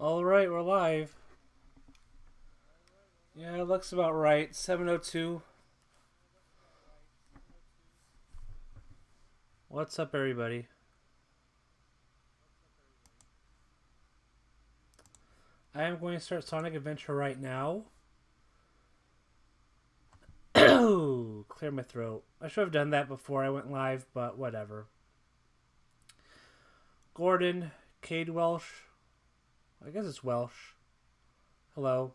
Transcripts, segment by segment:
Alright, we're live. Yeah, it looks about right. 7:02. What's up, everybody? I am going to start Sonic Adventure right now. Clear my throat. I should have done that before I went live, but whatever. Gordon, Cade Welsh. I guess it's Welsh. Hello.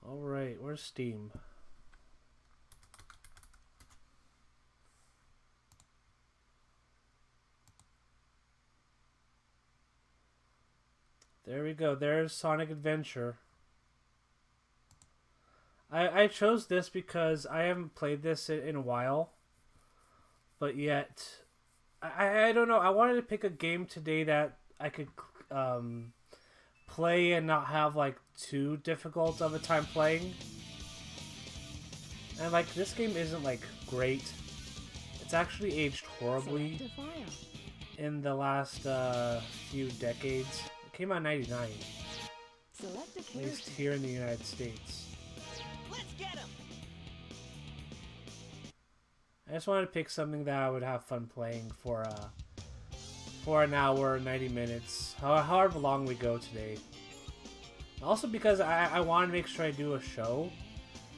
Alright, where's Steam? There we go. There's Sonic Adventure. I chose this because I haven't played this in a while. But yet, I don't know. I wanted to pick a game today that I could play and not have like too difficult of a time playing. And like this game isn't like great. It's actually aged horribly in the last few decades. It came out in '99, at least here in the United States. Let's get him. I just wanted to pick something that I would have fun playing for an hour, 90 minutes, however long we go today. Also because I want to make sure I do a show,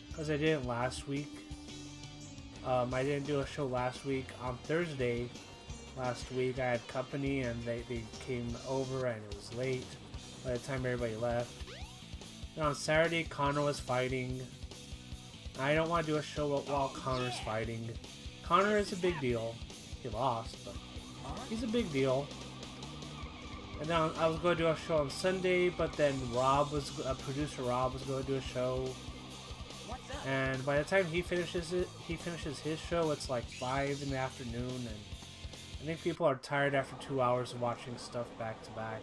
because I didn't last week. I didn't do a show last week. On Thursday last week I had company and they came over and it was late by the time everybody left. And on Saturday Connor was fighting. I don't want to do a show while Connor's fighting. Connor is a big deal. He lost, but he's a big deal. And then I was going to do a show on Sunday, but then producer Rob was going to do a show. And by the time he finishes his show, it's like 5 in the afternoon, and I think people are tired after 2 hours of watching stuff back to back.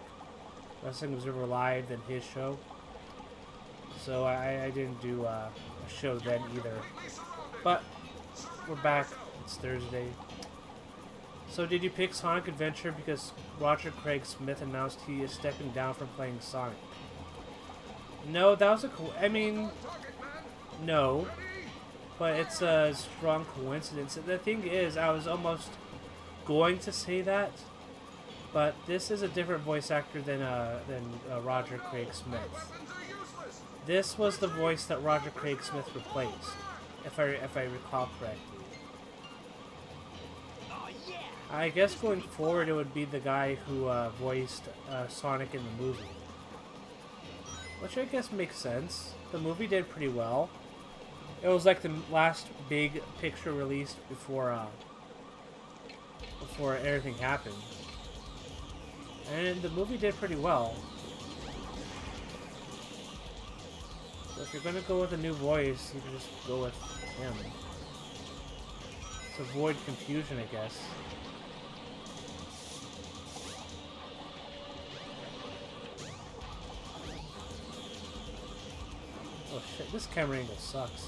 Wrestling Observer Live, then his show. So I didn't do a show then either. But we're back. It's Thursday. So did you pick Sonic Adventure because Roger Craig Smith announced he is stepping down from playing Sonic? No, that was no. But it's a strong coincidence. The thing is, I was almost going to say that, but this is a different voice actor than Roger Craig Smith. This was the voice that Roger Craig Smith replaced, if I recall correctly. I guess going forward it would be the guy who voiced Sonic in the movie. Which I guess makes sense. The movie did pretty well. It was like the last big picture released before everything happened. And the movie did pretty well. So if you're going to go with a new voice, you can just go with him. To avoid confusion, I guess. Oh shit, this camera angle sucks.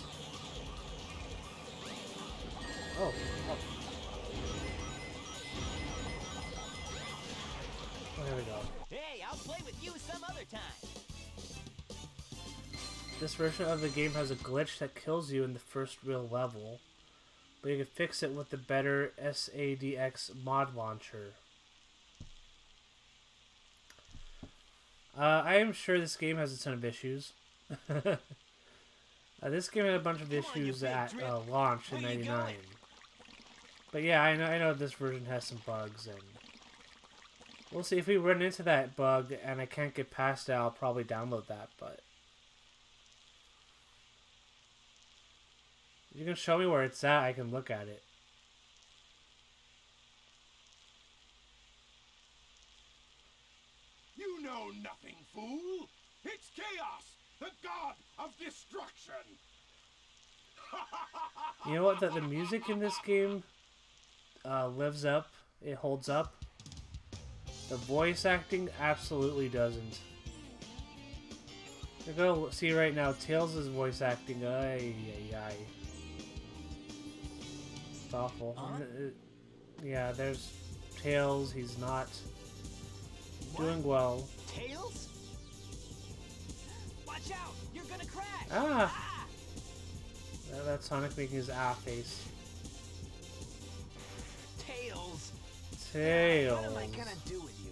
Oh. There we go. Hey, I'll play with you some other time. This version of the game has a glitch that kills you in the first real level, but you can fix it with the better SADX mod launcher. I am sure this game has a ton of issues. This game had a bunch of issues at launch in '99. But yeah, I know this version has some bugs, and we'll see if we run into that bug and I can't get past it. I'll probably download that, but if you can show me where it's at, I can look at it. You know nothing, fool! It's Chaos, the god of destruction! You know what? The music in this game lives up. It holds up. The voice acting absolutely doesn't. You're gonna see right now, Tails' voice acting. Ay, ay, ay. It's awful. Yeah, there's Tails. He's not doing well. Tails? Watch out! You're gonna crash! Ah! That's Sonic making his face. Tails! Tails. What am I gonna do with you?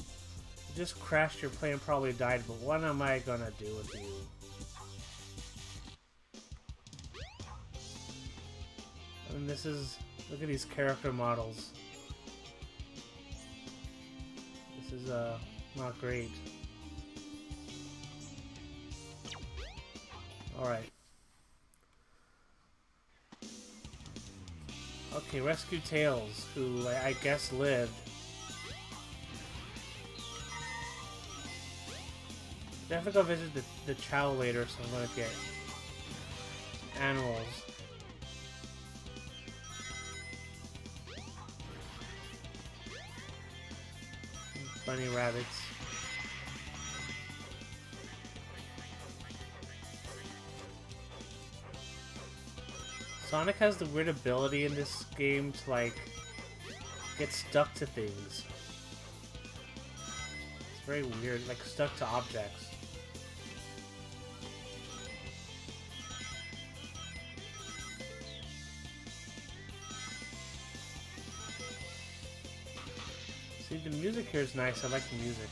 You just crashed your plane and probably died, but what am I gonna do with you? And this is... Look at these character models. This is, not great. Alright. Okay, rescue Tails, who I guess lived. Definitely go visit the Chow later, so I'm gonna get animals. Bunny rabbits. Sonic has the weird ability in this game to, like, get stuck to things. It's very weird, like, stuck to objects. See, the music here is nice. I like the music.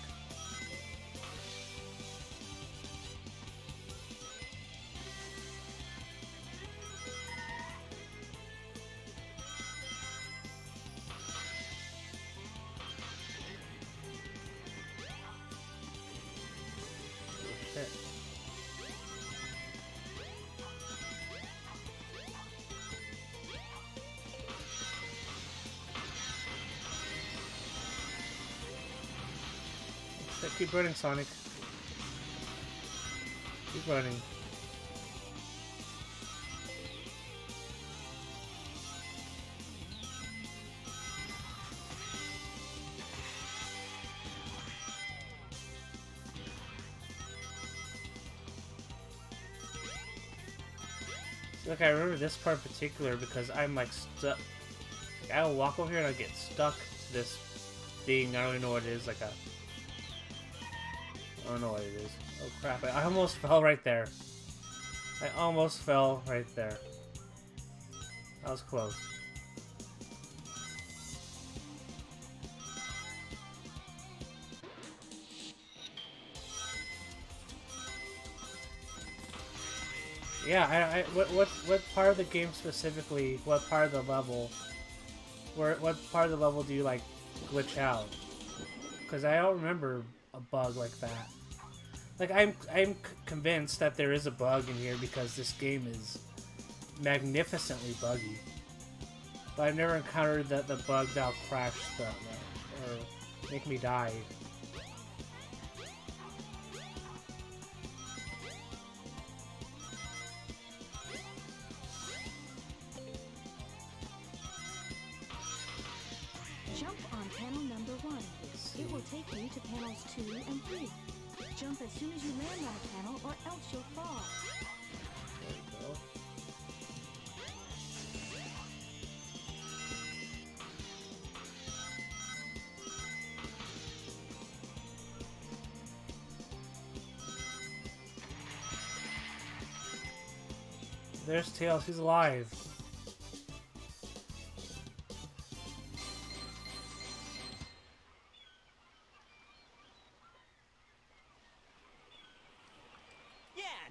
Shit. Keep running, Sonic. Keep running. Look, I remember this part in particular because I'm like stuck. Like, I'll walk over here and I get stuck to this thing. I don't even know what it is. Like a. I don't know what it is. Oh crap, I almost fell right there. I almost fell right there. That was close. Yeah, what part of the game specifically, what part of the level, what part of the level do you like glitch out? Because I don't remember a bug like that. Like, I'm convinced that there is a bug in here because this game is magnificently buggy. But I've never encountered the bug that'll crash the or make me die. Jump on panel number 1. It will take you to panels 2 and 3. Jump as soon as you land on a panel or else you'll fall. There we go. There's Tails, he's alive.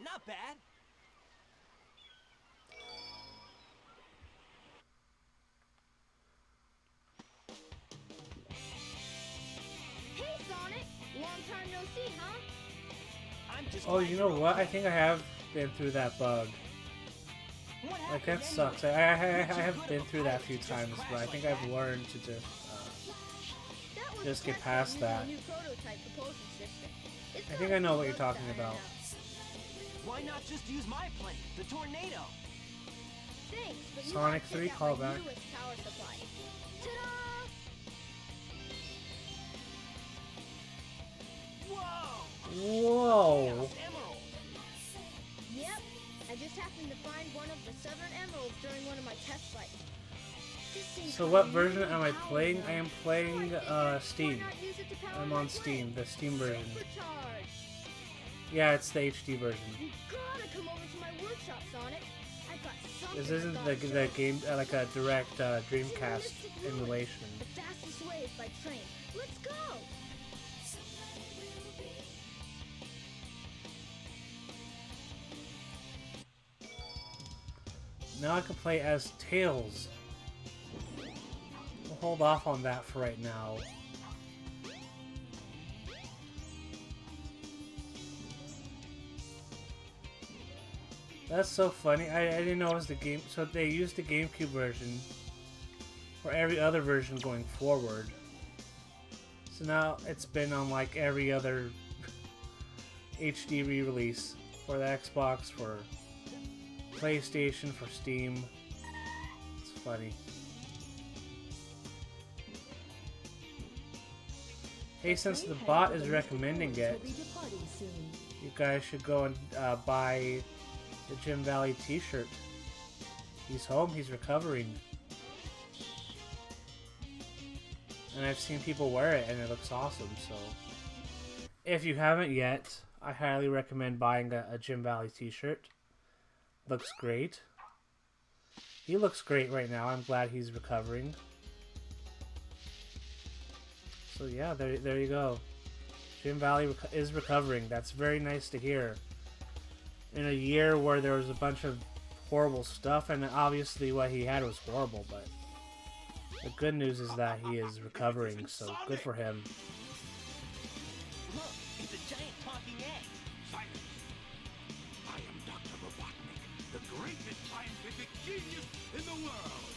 Not bad. Hey, Sonic! Long time no see, huh? I'm just Oh, you know what? I think I have been through that bug. Like, that sucks. I have been through that a few times, but I think I've learned to just get past that. I think I know what you're talking about. Why not just use my plane, the Tornado? Thanks, but you Sonic gotta 3 check out my callback. newest power supply. Ta-da! Whoa! Whoa! Chaos Emerald! Yep, I just happened to find one of the 7 emeralds during one of my test fights. So what version am I playing? I am playing Steam. I'm on Steam, the Steam version. Yeah, it's the HD version. You gotta come over to my workshop, Sonic. I've got something This isn't I thought the game like a direct Dreamcast emulation. The fastest way is by train. Let's go. Now I can play as Tails. We'll hold off on that for right now. That's so funny. I didn't know it was the game. So they used the GameCube version for every other version going forward. So now it's been on like every other HD re-release for the Xbox, for PlayStation, for Steam. It's funny. Hey, since the bot is recommending it, you guys should go and buy the Jim Valley t-shirt. He's home, he's recovering. And I've seen people wear it and it looks awesome, so if you haven't yet, I highly recommend buying a Jim Valley t-shirt. Looks great. He looks great right now. I'm glad he's recovering. So yeah, there you go. Jim Valley is recovering. That's very nice to hear. In a year where there was a bunch of horrible stuff, and obviously what he had was horrible, but the good news is that he is recovering, so good for him. Look, it's a giant talking egg. Silence! I am Dr. Robotnik, the greatest scientific genius in the world.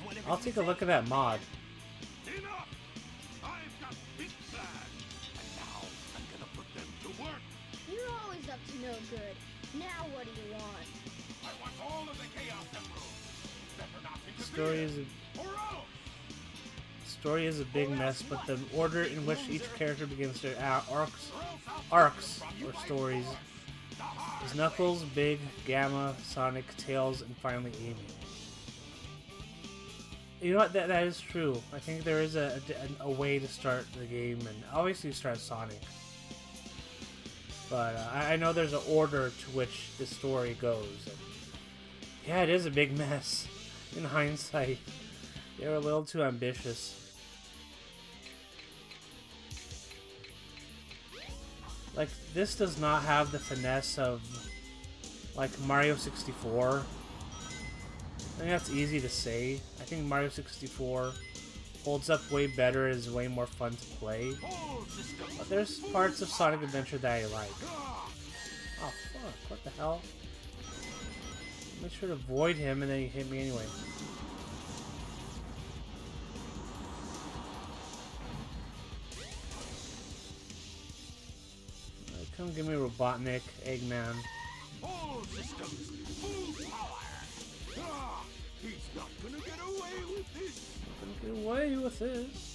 Whatever I'll you take a say. look at that mod. Enough! I've got big plans, and now I'm gonna put them to work. You're always up to no good. Now what do you want? I want all of the Chaos Emeralds. Better not Story interfere, is or else! story is a big mess, but the order in which each character begins their arcs or stories is Knuckles, Big, Gamma, Sonic, Tails, and finally Amy. You know what? That is true. I think there is a way to start the game, and obviously start Sonic. But I know there's an order to which the story goes. And yeah, it is a big mess. In hindsight, they were a little too ambitious. Like, this does not have the finesse of, like, Mario 64. I think that's easy to say. I think Mario 64 holds up way better, is way more fun to play. But there's parts of Sonic Adventure that I like. Oh, fuck. What the hell? Make sure to avoid him, and then he hit me anyway. Alright, come give me Robotnik, Eggman. All systems, full power! Ah, he's not gonna get away with this! Gonna get away with this.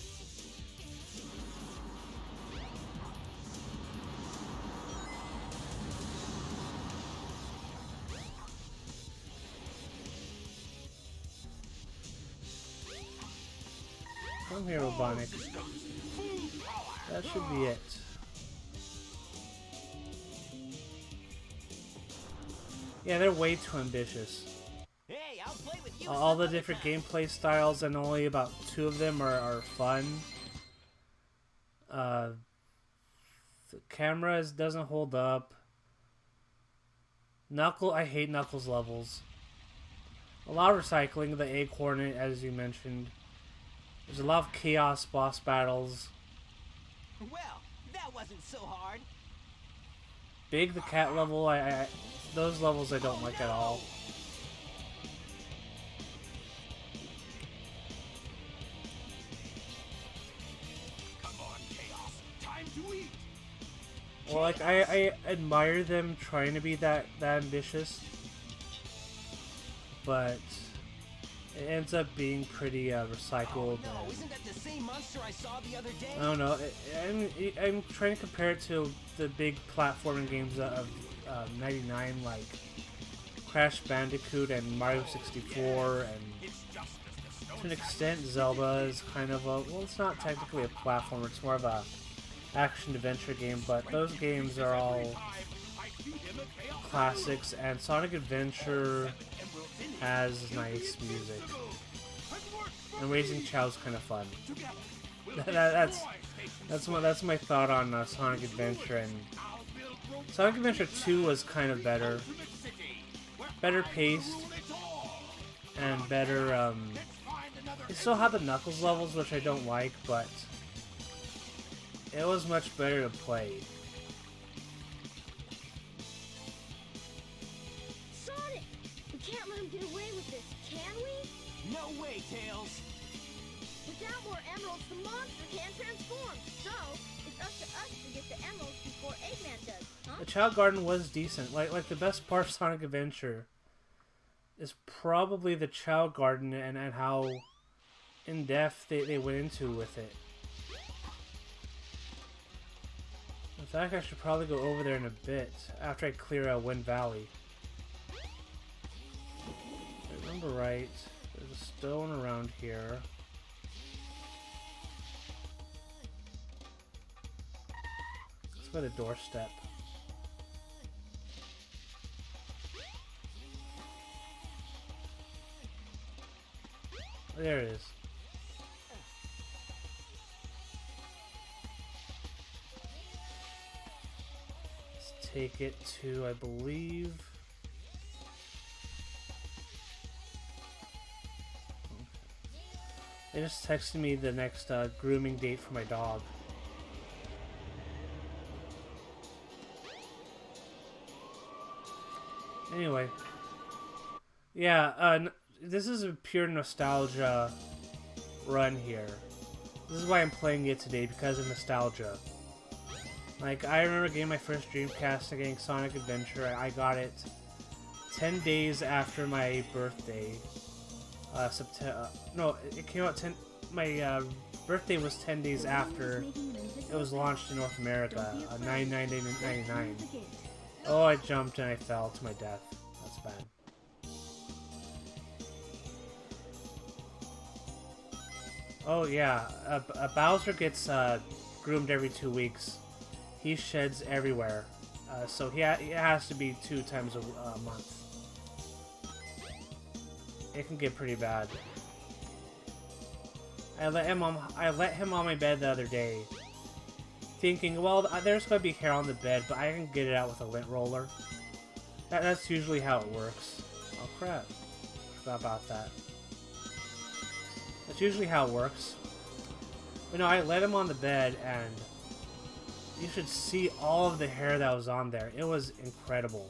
Come here, Robotnik. That should be it. Yeah, they're way too ambitious. Hey, I'll play with you All the some other different time. gameplay styles, and only about 2 of them are fun. The camera doesn't hold up. I hate Knuckles levels. A lot of recycling, the egg hornet, as you mentioned. There's a lot of chaos boss battles. Well, that wasn't so hard. Big, the cat level, those levels I don't like at all. Come on, Chaos! Time to eat! Well, like, I admire them trying to be that ambitious, but it ends up being pretty recycled. No, isn't that the same monster I saw the other day? I don't know. I'm trying to compare it to the big platforming games of '99, like Crash Bandicoot and Mario 64 and It's just to an extent, Zelda is kind of a, well, it's not technically a platformer, it's more of a action-adventure game, but those games are all classics, and Sonic Adventure has nice music. And Raising Chow's kind of fun. That's my thought on Sonic Adventure, and Sonic Adventure 2 was kind of better paced, and better, it still had the Knuckles levels, which I don't like, but it was much better to play. Sonic! We can't let him get away with this, can we? No way, Tails. Without more emeralds, the monster can't transform. So, it's up to us to get the emeralds before Eggman does, huh? The Chao Garden was decent. Like the best part of Sonic Adventure is probably the Chao Garden and how in depth they went into with it. In fact, I should probably go over there in a bit after I clear Wind Valley. If I remember right, there's a stone around here. Let's go to the doorstep. There it is. Let's take it to, I believe... They just texted me the next grooming date for my dog. Anyway. Yeah, this is a pure nostalgia run here. This is why I'm playing it today, because of nostalgia. Like, I remember getting my first Dreamcast and getting Sonic Adventure. I got it 10 days after my birthday. September. No, it came out 10. My birthday was 10 days after it was launched in North America. 9/9/99. Oh, I jumped and I fell to my death. That's bad. Oh yeah, Bowser gets groomed every 2 weeks. He sheds everywhere, so it has to be 2 times a month. It can get pretty bad. I let him on my bed the other day, thinking, well, there's going to be hair on the bed, but I can get it out with a lint roller. That's usually how it works. Oh crap! Forgot about that. That's usually how it works. But no, I let him on the bed, and you should see all of the hair that was on there. It was incredible.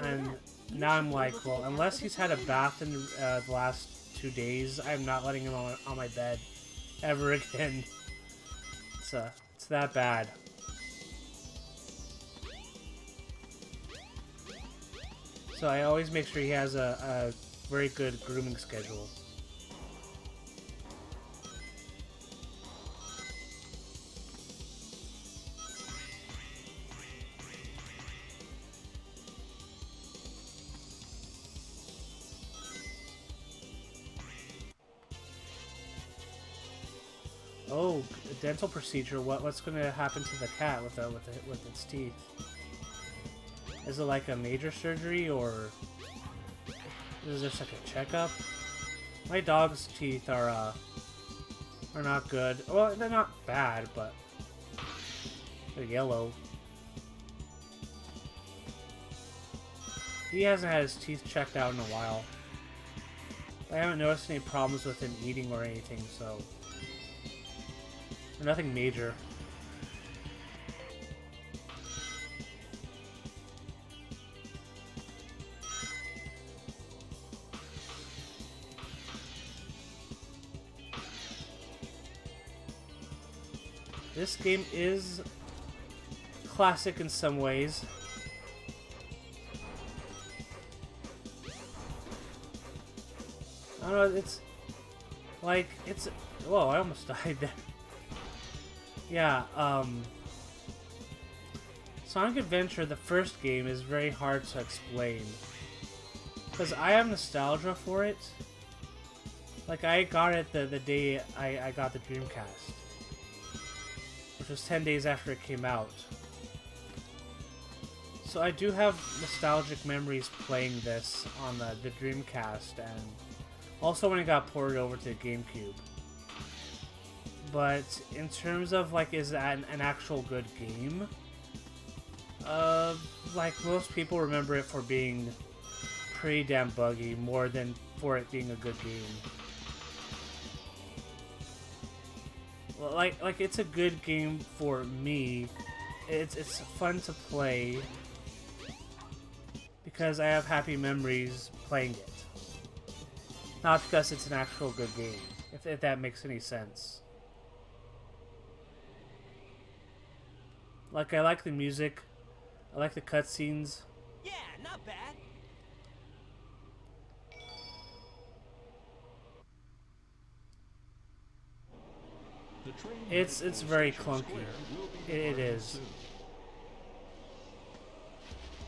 And now I'm like, well, unless he's had a bath in the last 2 days, I'm not letting him on my bed ever again. It's that bad. So I always make sure he has a very good grooming schedule. Oh, a dental procedure. What's going to happen to the cat with its teeth? Is it like a major surgery, or is this like a checkup? My dog's teeth are not good. Well, they're not bad, but they're yellow. He hasn't had his teeth checked out in a while. I haven't noticed any problems with him eating or anything, so... Nothing major. This game is classic in some ways. I don't know, it's like, whoa, I almost died there. Yeah, Sonic Adventure, the first game, is very hard to explain. Because I have nostalgia for it, Like, I got it the day I got the Dreamcast, which was 10 days after it came out. So I do have nostalgic memories playing this on the Dreamcast, and also when it got ported over to the GameCube. But in terms of, like, is that an actual good game? Like, most people remember it for being pretty damn buggy, more than for it being a good game. Well, like it's a good game for me. It's fun to play because I have happy memories playing it. Not because it's an actual good game, if that makes any sense. Like, I like the music, I like the cutscenes. Yeah, not bad. It's very clunky. It is.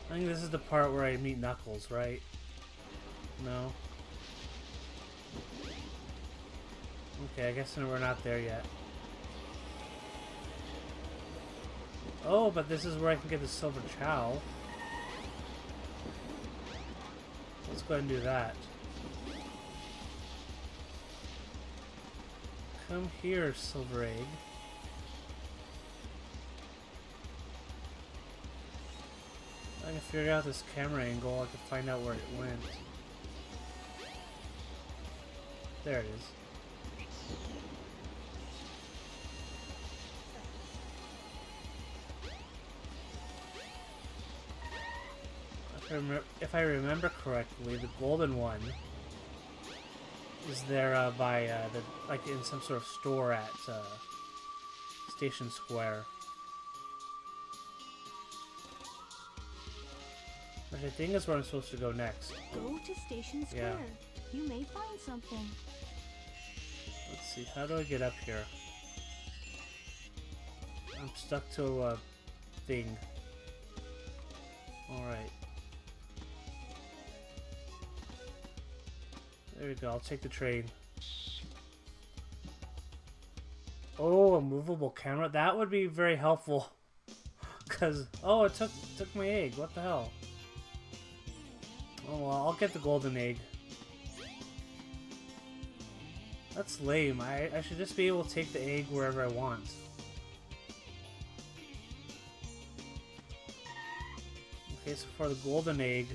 I think this is the part where I meet Knuckles, right? No? Okay, I guess we're not there yet. Oh, but this is where I can get the Silver Chow. Let's go ahead and do that. Come here, Silver Egg. I can figure out this camera angle, I can find out where it went. There it is. If I remember correctly, the golden one is there by like in some sort of store at Station Square, which I think is where I'm supposed to go next. Go to Station Square. You may find something. Let's see, how do I get up here? I'm stuck to a thing. Alright. There we go, I'll take the train. Oh, a movable camera? That would be very helpful. Cause, oh, it took my egg, what the hell? Oh well, I'll get the golden egg. That's lame, I should just be able to take the egg wherever I want. Okay, so for the golden egg,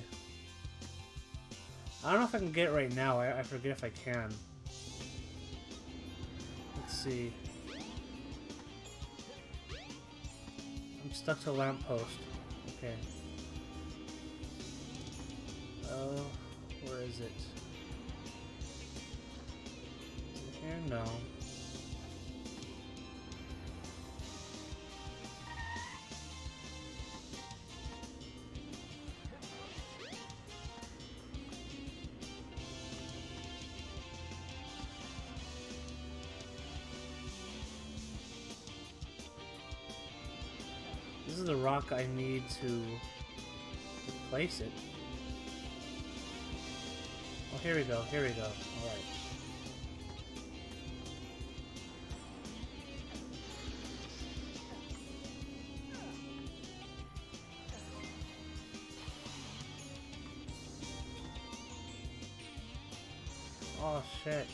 I don't know if I can get it right now. I forget if I can. Let's see. I'm stuck to a lamppost. Okay. Oh, where is it? Is it here? No. This is the rock I need to replace it. Oh, here we go, here we go. Alright. Oh, shit.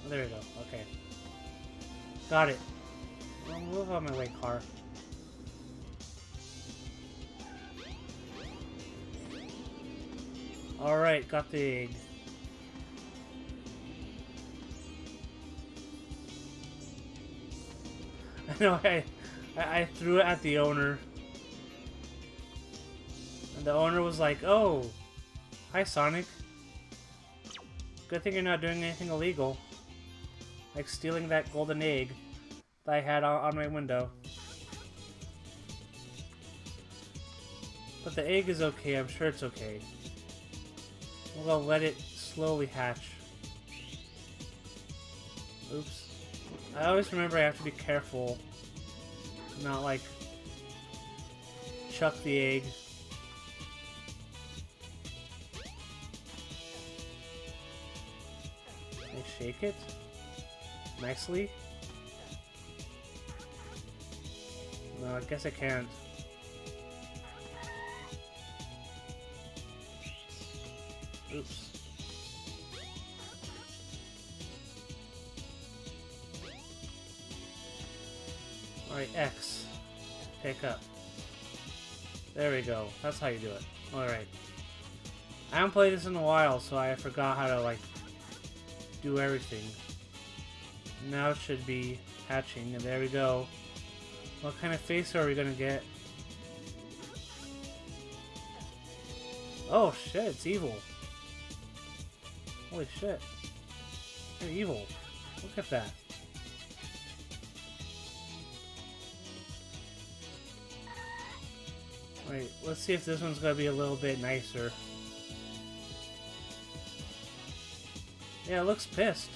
Oh, there we go, okay. Got it. I'll move out of my way, car. Alright, got the egg. I know, I threw it at the owner. And the owner was like, oh, hi Sonic. Good thing you're not doing anything illegal. Like stealing that golden egg that I had on my window. But the egg is okay, I'm sure it's okay. We'll let it slowly hatch. Oops. I always remember I have to be careful to not, like, chuck the egg. shake it nicely? No, I guess I can't. Oops. Alright, X. Pick up. There we go. That's how you do it. Alright. I haven't played this in a while, so I forgot how to, like, do everything. Now it should be hatching, and there we go. What kind of face are we gonna get? Oh shit, it's evil. Holy shit. You're evil. Look at that. Wait, let's see if this one's gonna be a little bit nicer. Yeah, it looks pissed.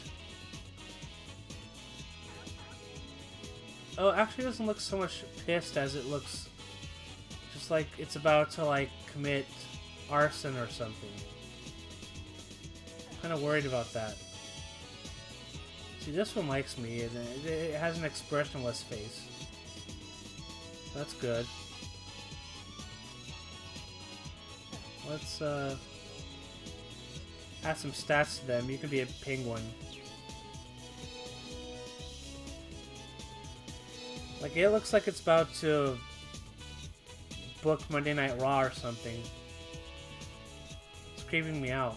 Oh, actually it doesn't look so much pissed as it looks just like it's about to, like, commit arson or something. I'm kind of worried about that. See, this one likes me, and it has an expressionless face. That's good. Let's, add some stats to them. You can be a penguin. Like, it looks like it's about to book Monday Night Raw or something. It's creeping me out.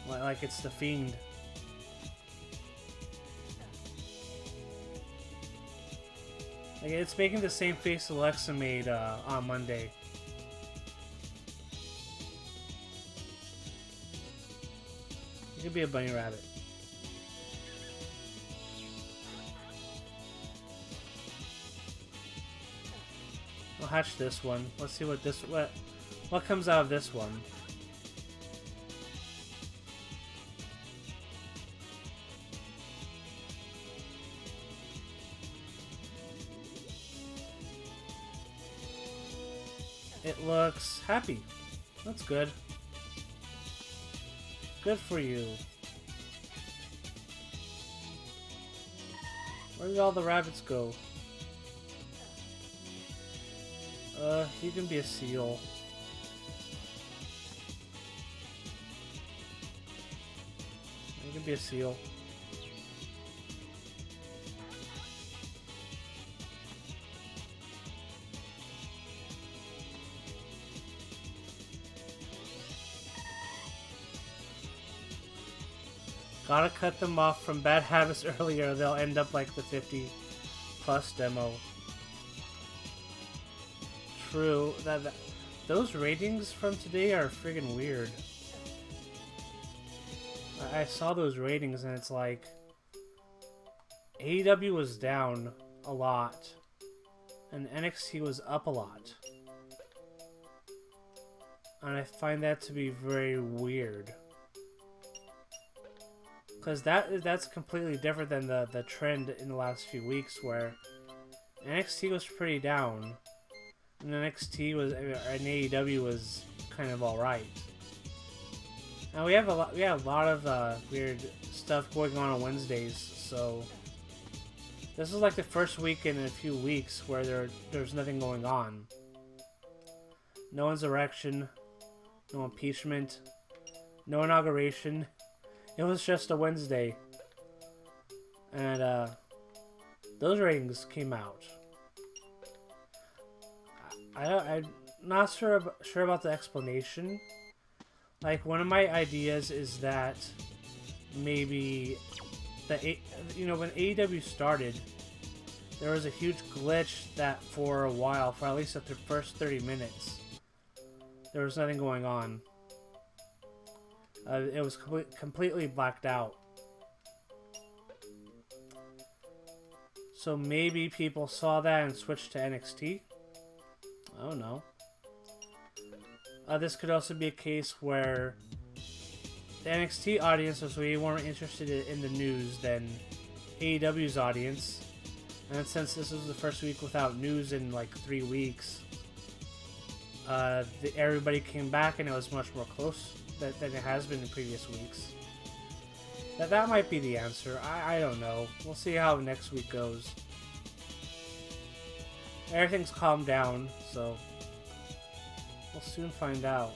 Like it's the Fiend. Like, it's making the same face Alexa made on Monday. You could be a bunny rabbit. I'll hatch this one. Let's see what what comes out of this one. It looks happy. That's good. Good for you. Where did all the rabbits go? You can be a seal. You can be a seal. Gotta cut them off from bad habits earlier, they'll end up like the 50+ demo. True. Those ratings from today are friggin' weird. I saw those ratings and it's like AEW was down a lot and NXT was up a lot. And I find that to be very weird. Because that's completely different than the trend in the last few weeks where NXT was pretty down. And NXT was, and AEW was kind of alright. Now we have a lot of weird stuff going on Wednesdays, so this is like the first week in a few weeks where there's nothing going on. No insurrection, no impeachment, no inauguration. It was just a Wednesday, and those ratings came out. I'm not sure about the explanation. Like, one of my ideas is that maybe when AEW started, there was a huge glitch that for a while, for at least the first 30 minutes, there was nothing going on. It was completely blacked out. So maybe people saw that and switched to NXT? I don't know. This could also be a case where the NXT audience was way more interested in the news than AEW's audience. And since this was the first week without news in like 3 weeks, everybody came back and it was much more close than it has been in previous weeks. That might be the answer. I don't know. We'll see how next week goes. Everything's calmed down, so we'll soon find out.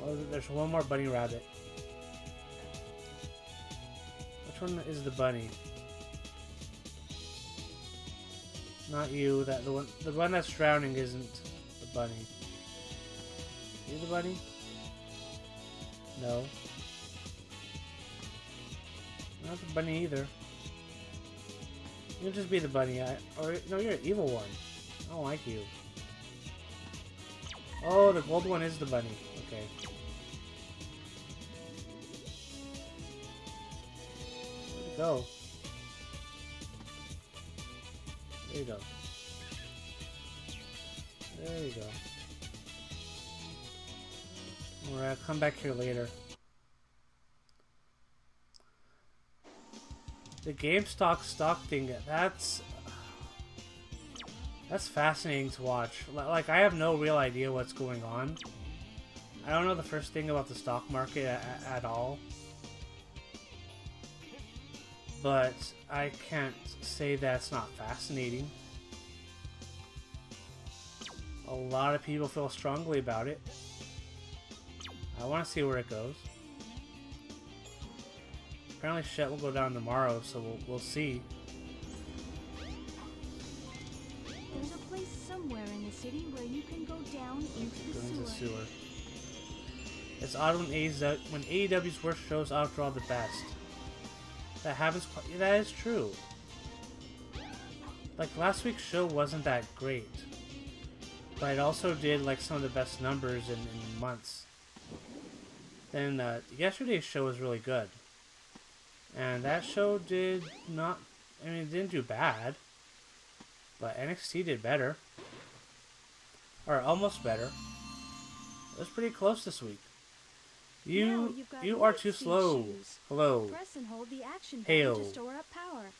Oh, there's one more bunny rabbit. Which one is the bunny? Not you. That the one that's drowning isn't the bunny. You the bunny? No. Not the bunny either. You'll just be the bunny. Or no, you're an evil one. I don't like you. Oh, the gold one is the bunny. Okay. Where'd it go? There you go. There you go. Alright, I'll come back here later. The GameStop stock thing, that's fascinating to watch. Like, I have no real idea what's going on. I don't know the first thing about the stock market at all. But I can't say that's not fascinating. A lot of people feel strongly about it. I want to see where it goes. Apparently shit will go down tomorrow, so we'll see. There's a place somewhere in the city where you can go down into the sewer. It's odd when AEW's worst shows outdraw the best. That happens. That is true. Like, last week's show wasn't that great, but it also did like some of the best numbers in months. Then yesterday's show was really good, and that show did not. I mean, it didn't do bad, but NXT did better, or almost better. It was pretty close this week. You are too slow. Shoes. Hello. Press and hold the action Hail. button to store up power.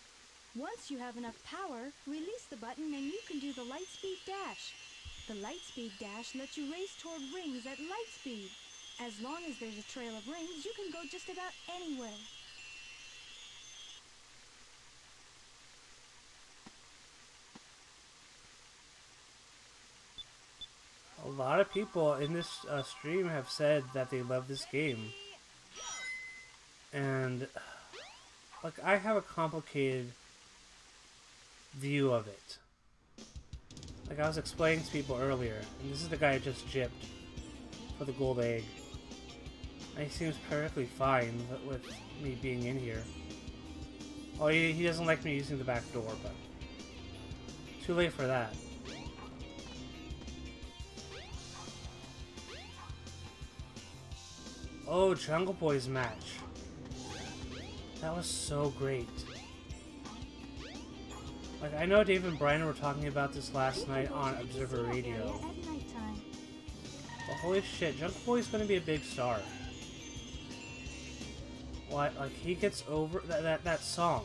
Once you have enough power, release the button and you can do the Lightspeed Dash. The Lightspeed Dash lets you race toward rings at light speed. As long as there's a trail of rings, you can go just about anywhere. A lot of people in this stream have said that they love this game. And, like, I have a complicated view of it. Like I was explaining to people earlier, and this is the guy I just gypped for the gold egg. And he seems perfectly fine with me being in here. Oh, he doesn't like me using the back door, but too late for that. Oh, Jungle Boy's match. That was so great. Like, I know Dave and Brian were talking about this last night on Observer Radio. But holy shit, Jungle Boy's gonna be a big star. What? Like, he gets over that song.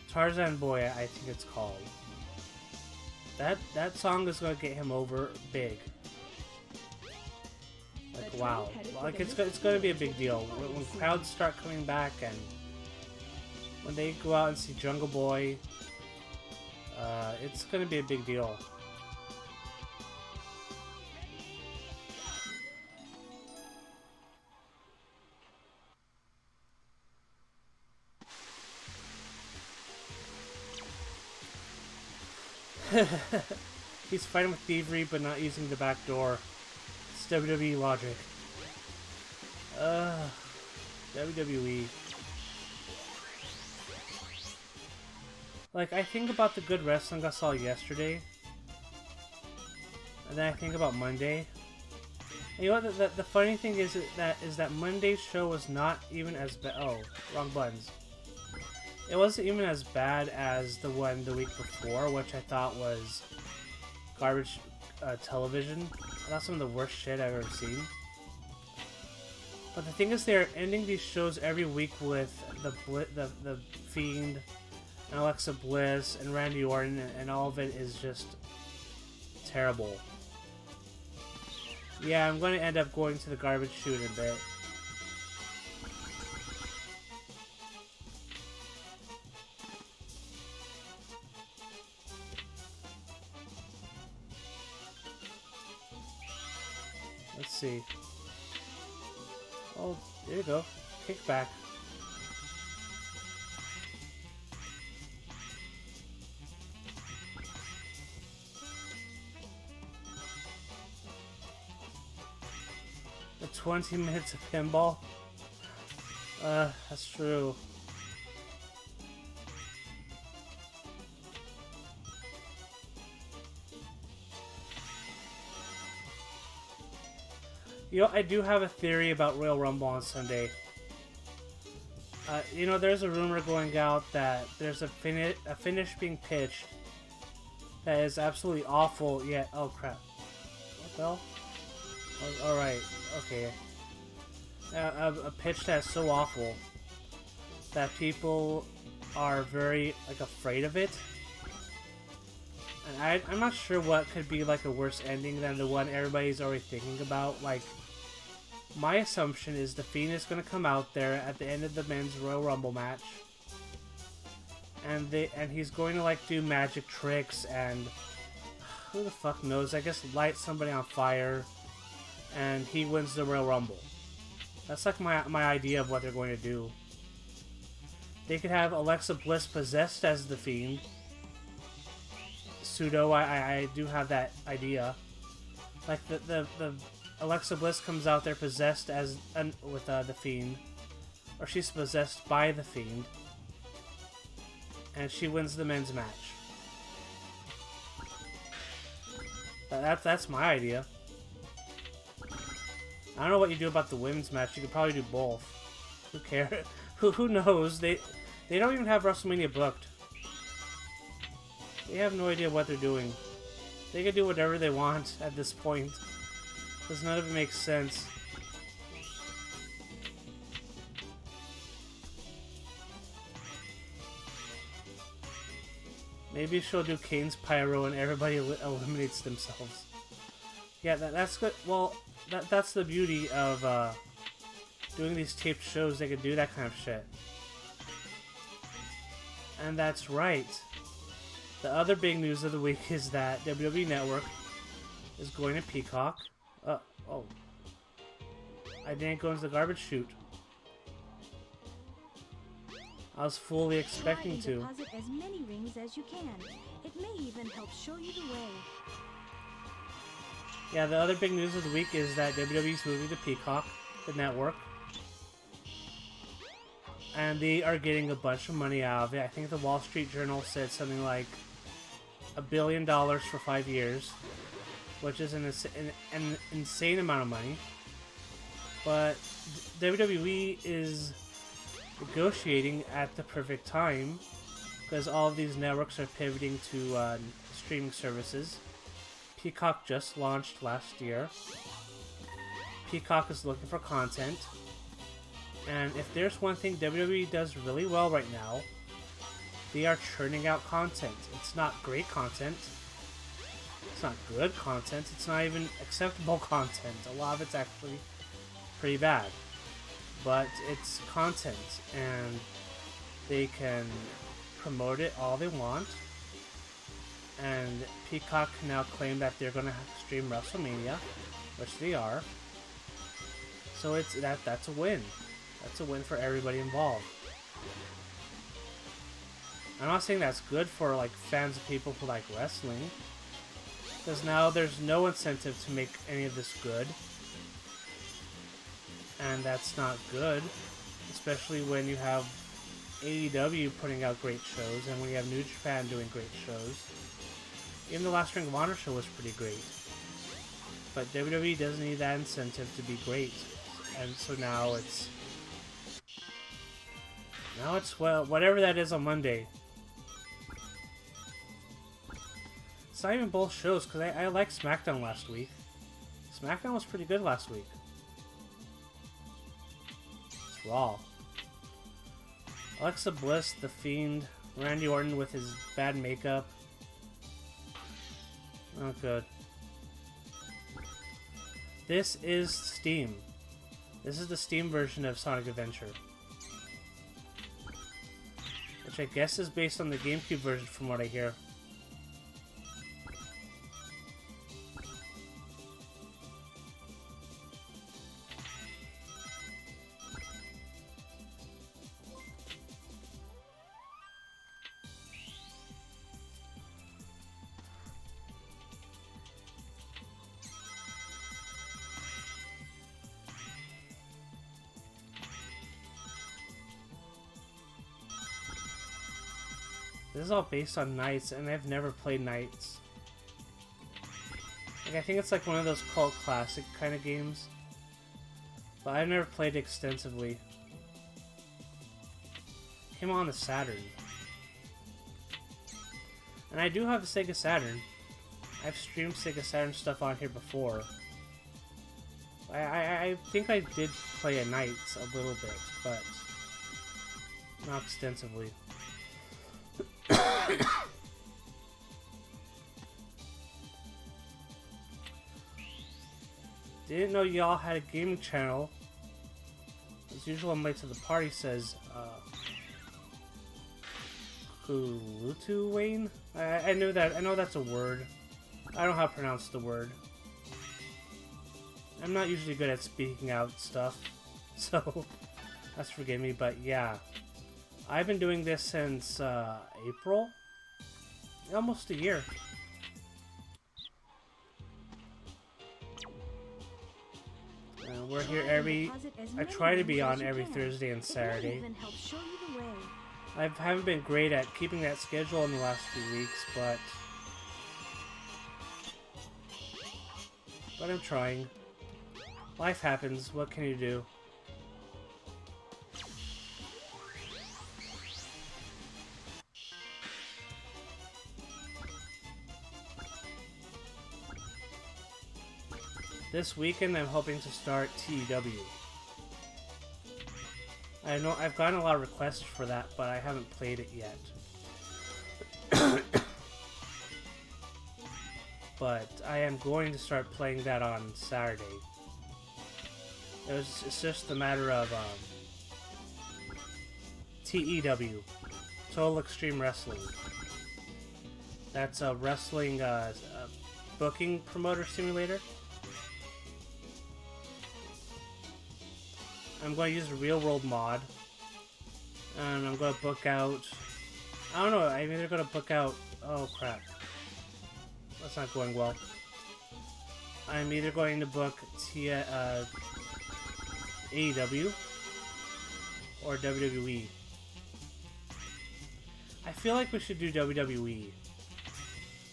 Tarzan Boy, I think it's called. That song is gonna get him over big. Like, wow. Like, it's gonna be a big deal. When crowds start coming back and when they go out and see Jungle Boy, it's gonna be a big deal. He's fighting with thievery but not using the back door. It's WWE logic. WWE. Like, I think about the good wrestling I saw yesterday, and then I think about Monday. And you know what? The funny thing is that Monday's show was not even as bad. Oh, wrong buttons. It wasn't even as bad as the one the week before, which I thought was garbage television. That's some of the worst shit I've ever seen. But the thing is, they're ending these shows every week with the Fiend, and Alexa Bliss, and Randy Orton, and all of it is just terrible. Yeah, I'm going to end up going to the garbage chute in a bit. Let's see. Oh, there you go. Kickback. The 20 minutes of pinball? That's true. You know, I do have a theory about Royal Rumble on Sunday. You know, there's a rumor going out that there's a finish being pitched that is absolutely awful, yet... Oh, crap. What the hell? Oh, alright, okay. A pitch that's so awful that people are very, like, afraid of it. And I'm not sure what could be, like, a worse ending than the one everybody's already thinking about. Like, my assumption is The Fiend is going to come out there at the end of the men's Royal Rumble match. And he's going to, like, do magic tricks and... Who the fuck knows? I guess light somebody on fire. And he wins the Royal Rumble. That's, like, my idea of what they're going to do. They could have Alexa Bliss possessed as The Fiend. Pseudo, I do have that idea. Like, the Alexa Bliss comes out there possessed as with The Fiend. Or she's possessed by The Fiend. And she wins the men's match. That's my idea. I don't know what you do about the women's match. You could probably do both. Who cares? Who knows? They don't even have WrestleMania booked. They have no idea what they're doing. They can do whatever they want at this point. Because none of it makes sense. Maybe she'll do Kane's Pyro and everybody eliminates themselves. Yeah, that's good. Well, that's the beauty of doing these taped shows. They can do that kind of shit. And that's right. The other big news of the week is that WWE Network is going to Peacock. Oh. I didn't go into the garbage chute. I was fully expecting to. Deposit as many rings as you can. It may even help show you the way. Yeah, the other big news of the week is that WWE's moving to Peacock, the network. And they are getting a bunch of money out of it. I think the Wall Street Journal said something like $1 billion for 5 years, which is an insane amount of money. But WWE is negotiating at the perfect time because all of these networks are pivoting to streaming services. Peacock just launched last year. Peacock is looking for content. And if there's one thing WWE does really well right now, they are churning out content. It's not great content. It's not good content. It's not even acceptable content. A lot of it's actually pretty bad. But it's content, and they can promote it all they want. And Peacock can now claim that they're going to stream WrestleMania, which they are. So that's a win. That's a win for everybody involved. I'm not saying that's good for like fans of people who like wrestling, because now there's no incentive to make any of this good. And that's not good, especially when you have AEW putting out great shows, and when you have New Japan doing great shows. Even the last Ring of Honor show was pretty great. But WWE doesn't need that incentive to be great. And so now it's... well, whatever that is on Monday. It's not even both shows, because I liked SmackDown last week. SmackDown was pretty good last week. It's Raw. Alexa Bliss, The Fiend, Randy Orton with his bad makeup. Oh, good. This is Steam. This is the Steam version of Sonic Adventure. Which I guess is based on the GameCube version from what I hear. This is all based on Knights, and I've never played Knights. Like, I think it's like one of those cult classic kind of games, but I've never played it extensively. Came on the Saturn. And I do have a Sega Saturn. I've streamed Sega Saturn stuff on here before. I think I did play a Knights a little bit, but not extensively. Didn't know y'all had a gaming channel. As usual, I'm late to the party, says Kulutu Wayne? I knew that. I know that's a word. I don't know how to pronounce the word. I'm not usually good at speaking out stuff, so that's forgive me, but yeah. I've been doing this since April? Almost a year. We're here I try to be on every Thursday and Saturday. I haven't been great at keeping that schedule in the last few weeks, but I'm trying. Life happens, what can you do? This weekend I'm hoping to start TEW. I know I've gotten a lot of requests for that, but I haven't played it yet. But I am going to start playing that on Saturday. It's just a matter of TEW, Total Extreme Wrestling. That's a wrestling booking promoter simulator. I'm going to use a real world mod, and I'm going to book out, I don't know, I'm either going to book out, oh crap, that's not going well. I'm either going to book AEW or WWE. I feel like we should do WWE,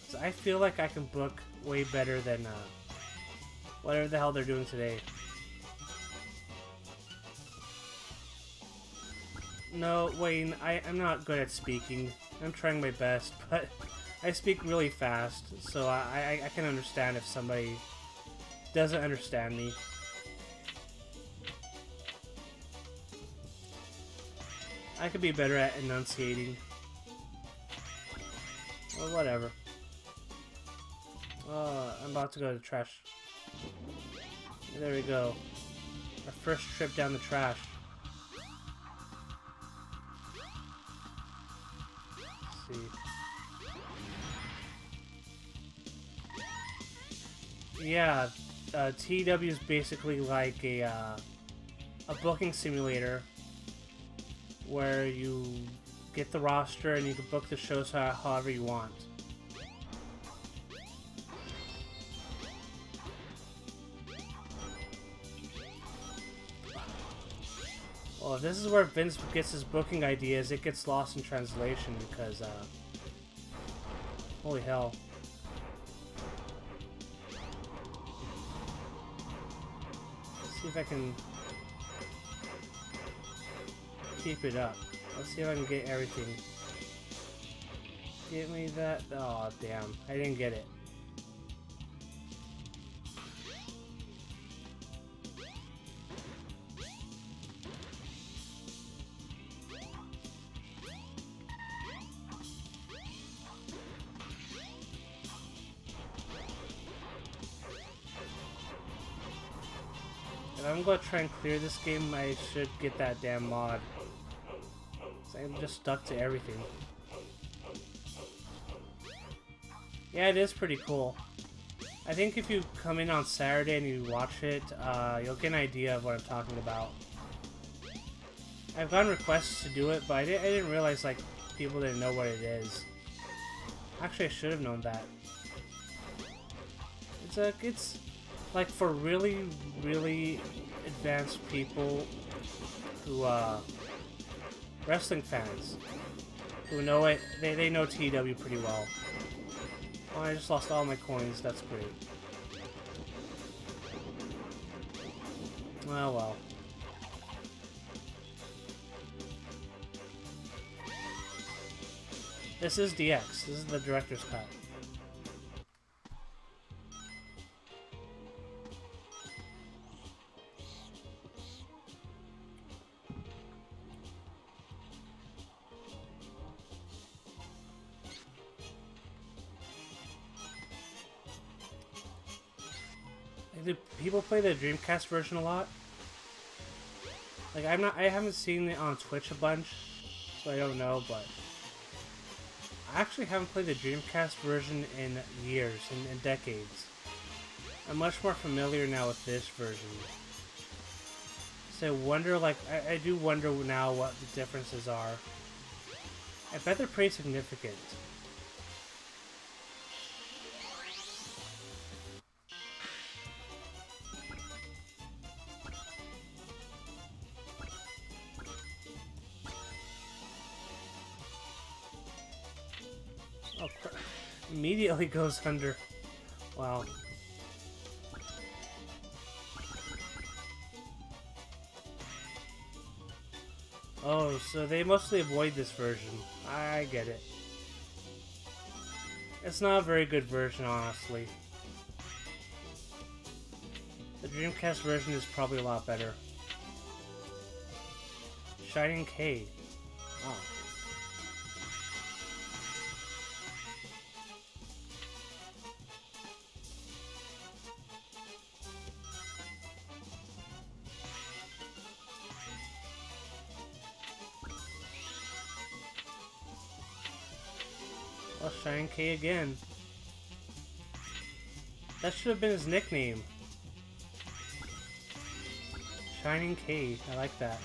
'cause I feel like I can book way better than whatever the hell they're doing today. No, Wayne, I'm not good at speaking. I'm trying my best, but I speak really fast, so I can understand if somebody doesn't understand me. I could be better at enunciating. Well, whatever. I'm about to go to the trash. There we go. Our first trip down the trash. See. Yeah, TEW is basically like a booking simulator where you get the roster and you can book the shows however you want. Well, if this is where Vince gets his booking ideas, it gets lost in translation because, holy hell. Let's see if I can keep it up. Let's see if I can get everything. Give me that. Oh, damn. I didn't get it. If I'm gonna try and clear this game, I should get that damn mod. So I'm just stuck to everything. Yeah, it is pretty cool. I think if you come in on Saturday and you watch it, you'll get an idea of what I'm talking about. I've gotten requests to do it, but I didn't realize like people didn't know what it is. Actually, I should have known that. It's like for really advanced people who wrestling fans who know it, they know TW pretty well. Oh, I just lost all my coins. That's great. Oh well. This is DX. This is the director's cut. Do people play the Dreamcast version a lot? Like I haven't seen it on Twitch a bunch, so I don't know, but I actually haven't played the Dreamcast version in years, in decades. I'm much more familiar now with this version. So I wonder, like, I do wonder now what the differences are. I bet they're pretty significant. Oh, crap. Immediately goes under. Wow. Oh, so they mostly avoid this version. I get it. It's not a very good version, honestly. The Dreamcast version is probably a lot better. Shining K. Oh. Oh, Shining K again. That should have been his nickname. Shining K. I like that.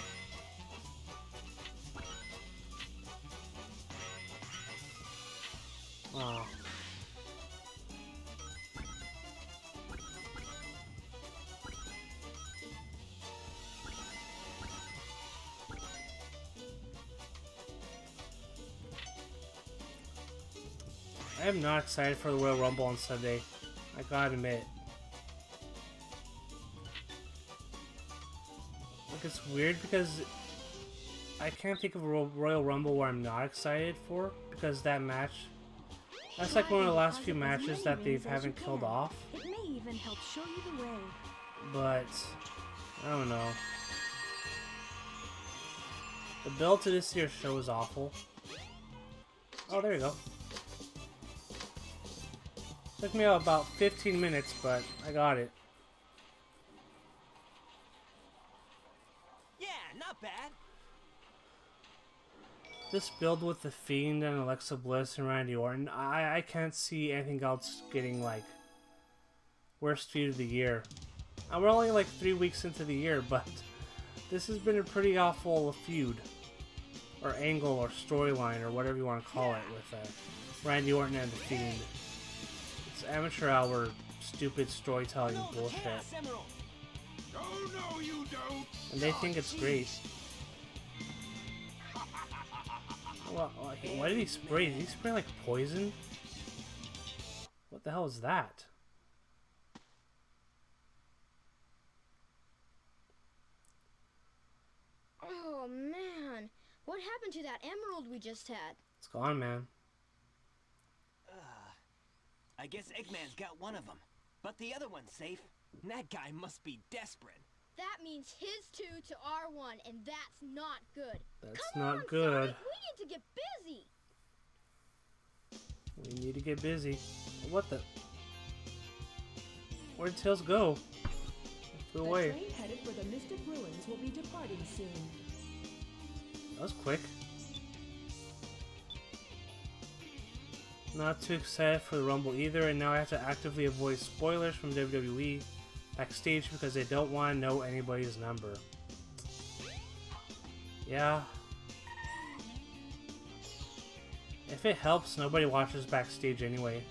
Oh. I am not excited for the Royal Rumble on Sunday. I gotta admit. Like, it's weird because I can't think of a Royal Rumble where I'm not excited for, because that match, that's like one of the last few matches that they haven't killed off. It may even help show you the way. But I don't know. The build to this year's show is awful. Oh, there you go. Took me about 15 minutes, but I got it. Yeah, not bad. This build with The Fiend and Alexa Bliss and Randy Orton, I can't see anything else getting, like, worst feud of the year. And we're only like 3 weeks into the year, but this has been a pretty awful feud. Or angle or storyline or whatever you want to call it with Randy Orton and The Fiend. It's amateur hour, stupid storytelling bullshit. Oh, no, you don't. And they think it's great. Why did he spray? Did he spray like poison? What the hell is that? Oh man, what happened to that emerald we just had? It's gone, man. I guess Eggman's got one of them, but the other one's safe. That guy must be desperate. That means his 2 to our 1, and that's not good. That's Come not on, good. Sonic, we need to get busy. We need to get busy. What the? Where'd Tails go? It flew away. The train headed for the Mystic Ruins will be departing soon. That was quick. Not too excited for the Rumble either, and now I have to actively avoid spoilers from WWE backstage because they don't want to know anybody's number. Yeah. If it helps, nobody watches backstage anyway.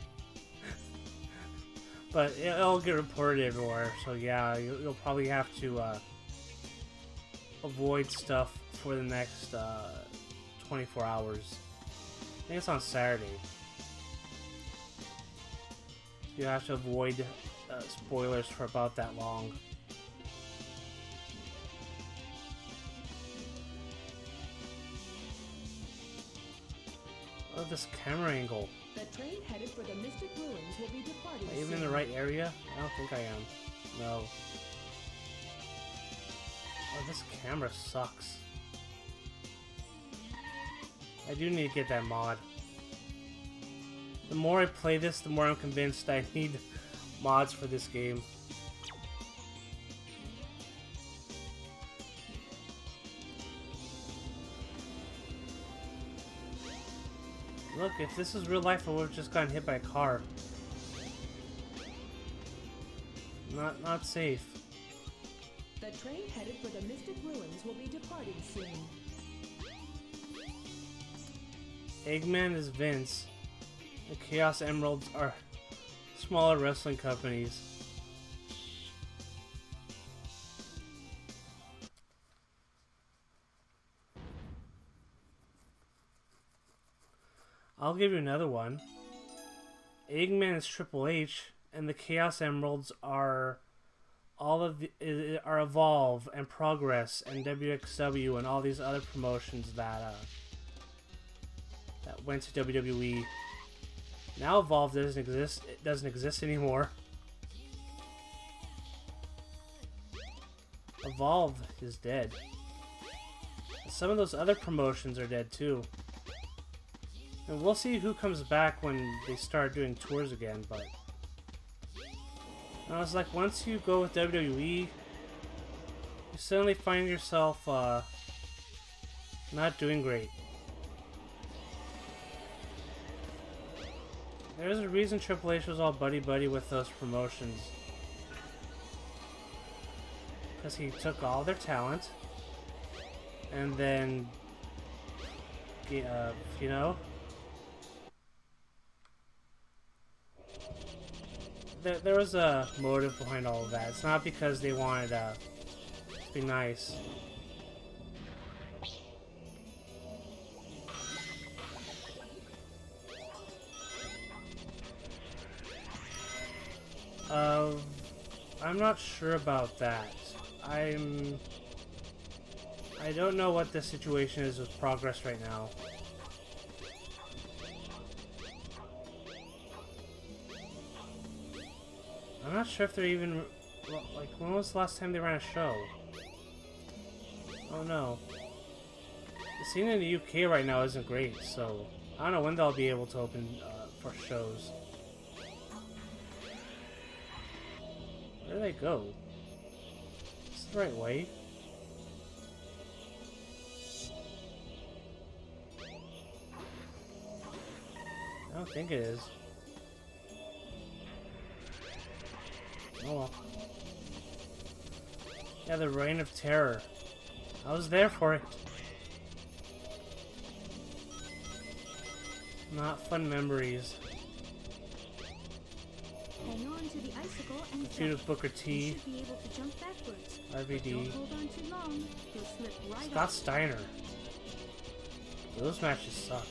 But it'll get reported everywhere, so yeah, you'll probably have to avoid stuff for the next 24 hours. think it's on Saturday. You have to avoid spoilers for about that long. Oh, this camera angle. The train headed for the Mystic Ruins will be departing Am I even in soon. the right area? I don't think I am. No. Oh, this camera sucks. I do need to get that mod. The more I play this, the more I'm convinced I need mods for this game. Look, if this is real life, I would have just gotten hit by a car. Not safe. The train headed for the Mystic Ruins will be departing soon. Eggman is Vince. The Chaos Emeralds are smaller wrestling companies. I'll give you another one. Eggman is Triple H, and the Chaos Emeralds are are Evolve and Progress and WXW and all these other promotions that went to WWE. Now Evolve doesn't exist. It doesn't exist anymore. Evolve is dead. Some of those other promotions are dead too. And we'll see who comes back when they start doing tours again, but I was like, once you go with WWE, you suddenly find yourself not doing great. There's a reason Triple H was all buddy-buddy with those promotions. Because he took all their talent, and then, you know, there was a motive behind all of that. It's not because they wanted to be nice. I'm not sure about that. I don't know what the situation is with Progress right now. I'm not sure if they're even, like, when was the last time they ran a show? Oh no. The scene in the UK right now isn't great, so I don't know when they'll be able to open for shows. Where do they go? Is this the right way? I don't think it is. Oh well. Yeah, the Reign of Terror. I was there for it. Not fun memories. Hang on to the icicle and The feud jump. of Booker You T, should be able to jump backwards. RVD, Don't hold on too long. You'll slip right Scott off. Steiner. Those matches sucked.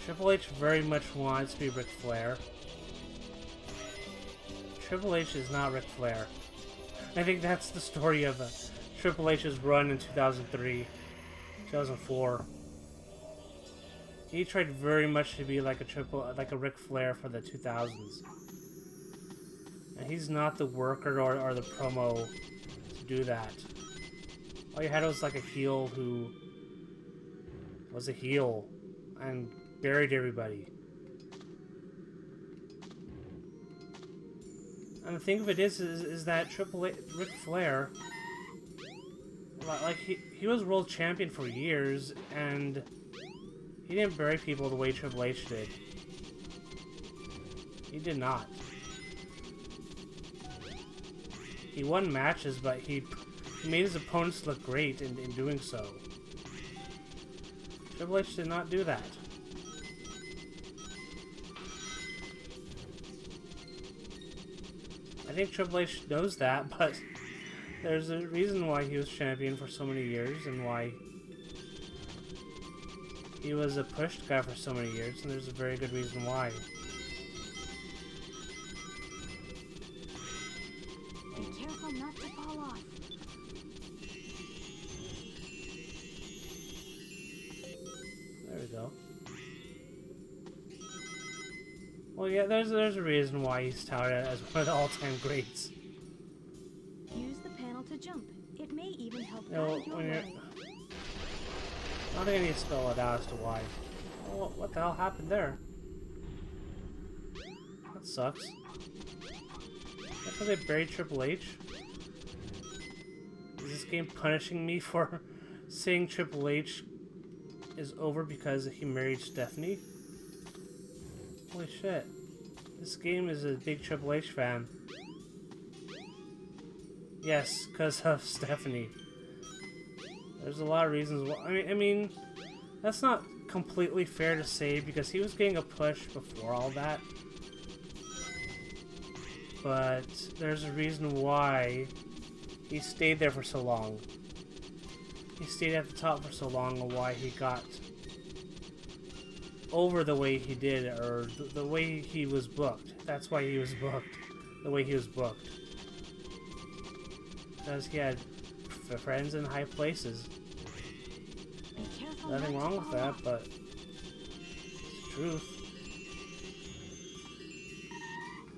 Triple H very much wants to be Ric Flair. Triple H is not Ric Flair. I think that's the story of Triple H's run in 2003, 2004. He tried very much to be like a Ric Flair for the 2000s. And he's not the worker or the promo to do that. All you had was like a heel who was a heel and buried everybody. And the thing of it is that Ric Flair, like he was world champion for years, and he didn't bury people the way Triple H did. He did not. He won matches, but he made his opponents look great in doing so. Triple H did not do that. I think Triple H knows that, but there's a reason why he was champion for so many years and why he was a pushed guy for so many years, and there's a very good reason why. Be careful not to fall off. There we go. Well, yeah, there's a reason why he's touted as one of the all-time greats. Use the panel to jump. It may even help You know, guide your when you're... way. I don't think I need to spell it out as to why. Oh, what the hell happened there? That sucks. That's how they buried Triple H? Is this game punishing me for saying Triple H is over because he married Stephanie? Holy shit. This game is a big Triple H fan. Yes, because of Stephanie. There's a lot of reasons why. I mean, that's not completely fair to say because he was getting a push before all that. But there's a reason why he stayed there for so long. He stayed at the top for so long and why he got over the way he did, or the way he was booked. That's why he was booked. The way he was booked. Because he had friends in high places. Be careful Nothing not wrong to with fall that, off. but it's truth.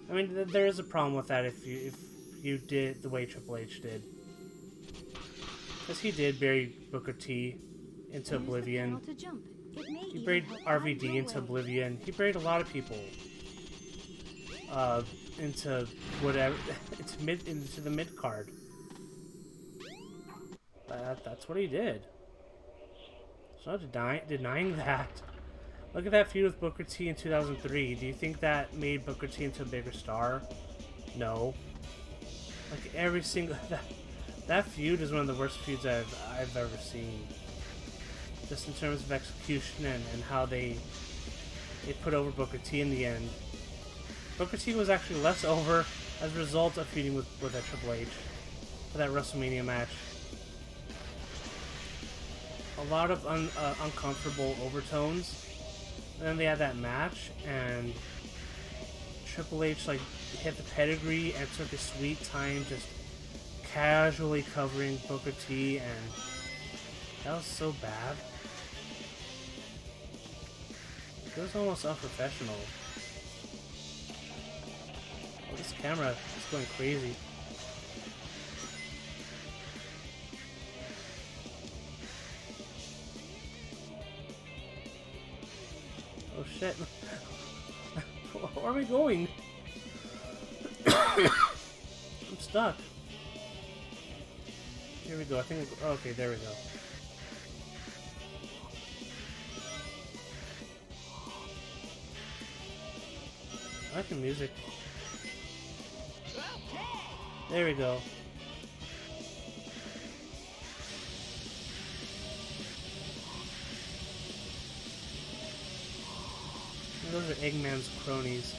I mean, there is a problem with that if you did the way Triple H did. Because he did bury Booker T into Use the oblivion. panel to jump. It may He even buried help guide RVD your into way. oblivion. He buried a lot of people. Into whatever, into the mid card. That's what he did. So not denying that. Look at that feud with Booker T in 2003. Do you think that made Booker T into a bigger star? No. Like every single that feud is one of the worst feuds I've ever seen. Just in terms of execution and how they put over Booker T in the end. Booker T was actually less over as a result of feuding with that Triple H for that WrestleMania match. A lot of uncomfortable overtones. And then they had that match, and Triple H like hit the pedigree and took a sweet time just casually covering Booker T, and that was so bad. It was almost unprofessional. Oh, this camera is going crazy. Oh shit. Where am I going? I'm stuck. Here we go. I think. Okay, there we go. I like the music. There we go. Those are Eggman's cronies.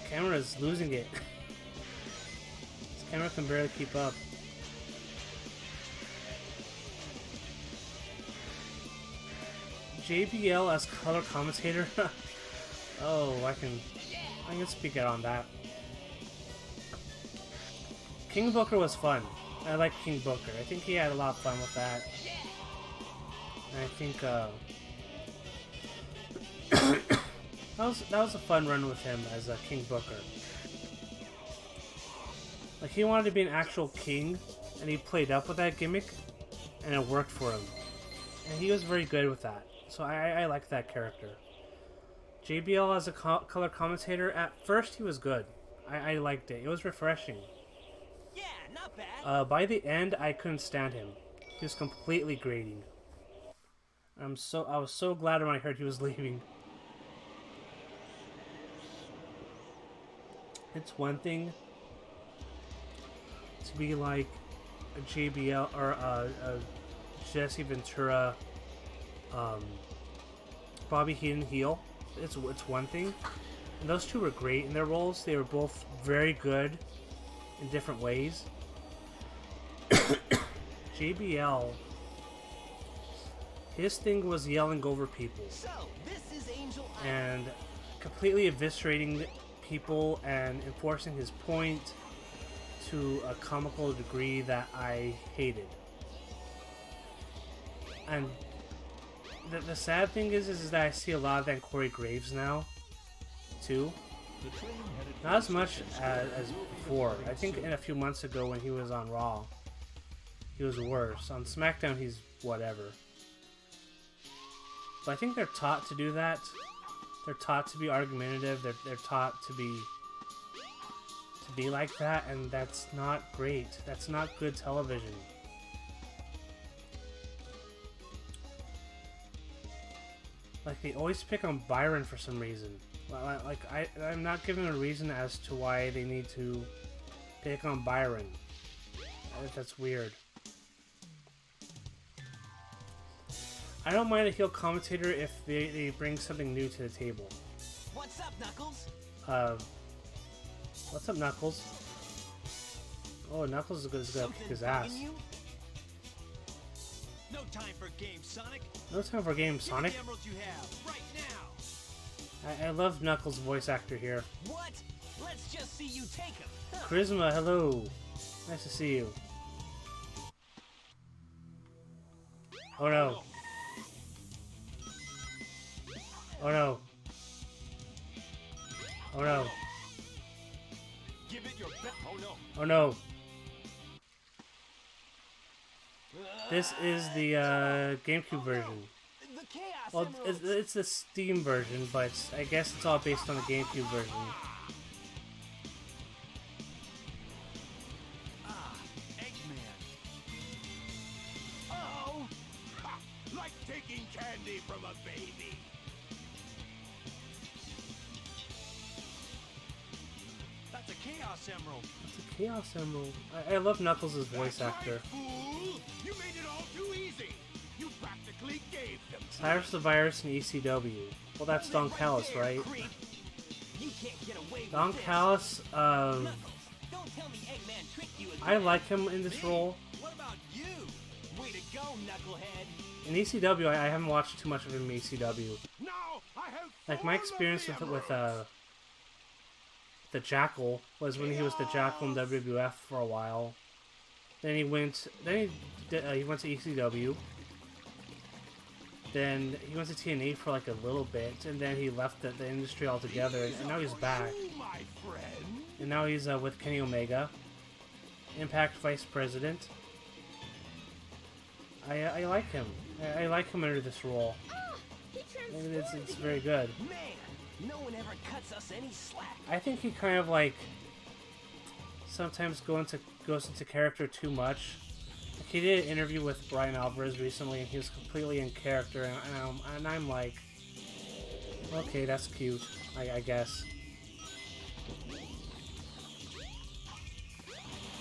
The camera's losing it. This camera can barely keep up. JBL as color commentator? Oh, I can speak out on that. King Booker was fun. I like King Booker. I think he had a lot of fun with that. And I think that was a fun run with him as King Booker. Like he wanted to be an actual king, and he played up with that gimmick, and it worked for him. And he was very good with that. So I like that character. JBL as a color commentator, at first he was good. I liked it. It was refreshing. Yeah, not bad. By the end, I couldn't stand him. He was completely grating. I was so glad when I heard he was leaving. It's one thing to be like a JBL or a Jesse Ventura Bobby Heenan heel. It's one thing. And those two were great in their roles. They were both very good in different ways. JBL, his thing was yelling over people So, this is Angel and completely eviscerating people and enforcing his point to a comical degree that I hated. And the sad thing is that I see a lot of that in Corey Graves now, too. Not as much as before. I think in a few months ago when he was on Raw, he was worse. On SmackDown, he's whatever. But I think they're taught to do that. They're taught to be argumentative. They're taught to be like that, and that's not great. That's not good television. Like, they always pick on Byron for some reason. Like, I'm not giving a reason as to why they need to pick on Byron. That's weird. I don't mind a heel commentator if they bring something new to the table. What's up, Knuckles? What's up, Knuckles? Oh, Knuckles is gonna kick his ass. bugging you? No time for games, Sonic. No time for games, Give me Sonic. the emeralds you have right now. I love Knuckles' voice actor here. What? Let's just see you take him. Huh. Charisma, hello. Nice to see you. Oh no. Oh no. Oh no. Give it your best. Oh no. Oh no. This is the GameCube version. The Chaos Well, Emeralds. it's the Steam version, but I guess it's all based on the GameCube version. Eggman. Oh! Ha! Like taking candy from a baby. That's a Chaos Emerald. It's a Chaos Emerald. I love Knuckles' voice That's actor. right, fool! You made it all too easy. You practically gave them to Cyrus the Virus in ECW. Well, that's Don Callis, right? You can't get away with Don this. Callis, Knuckles, don't tell me Eggman tricked you again. I like him in this Me? role. What about you? Way to go, Knucklehead. In ECW, I haven't watched too much of him in ECW. Now I have Like, my experience with the Jackal was when he was the Jackal in WWF for a while. Then he went to ECW. Then he went to TNA for like a little bit, and then he left the industry altogether, and now he's back. my friend. And now he's with Kenny Omega, Impact Vice President. I like him. I like him under this role. He And transformed it's very good. Man, no one ever cuts us any slack. I think he kind of like sometimes goes into character too much. Like, he did an interview with Brian Alvarez recently, and he was completely in character, and I'm like, okay, that's cute, I guess.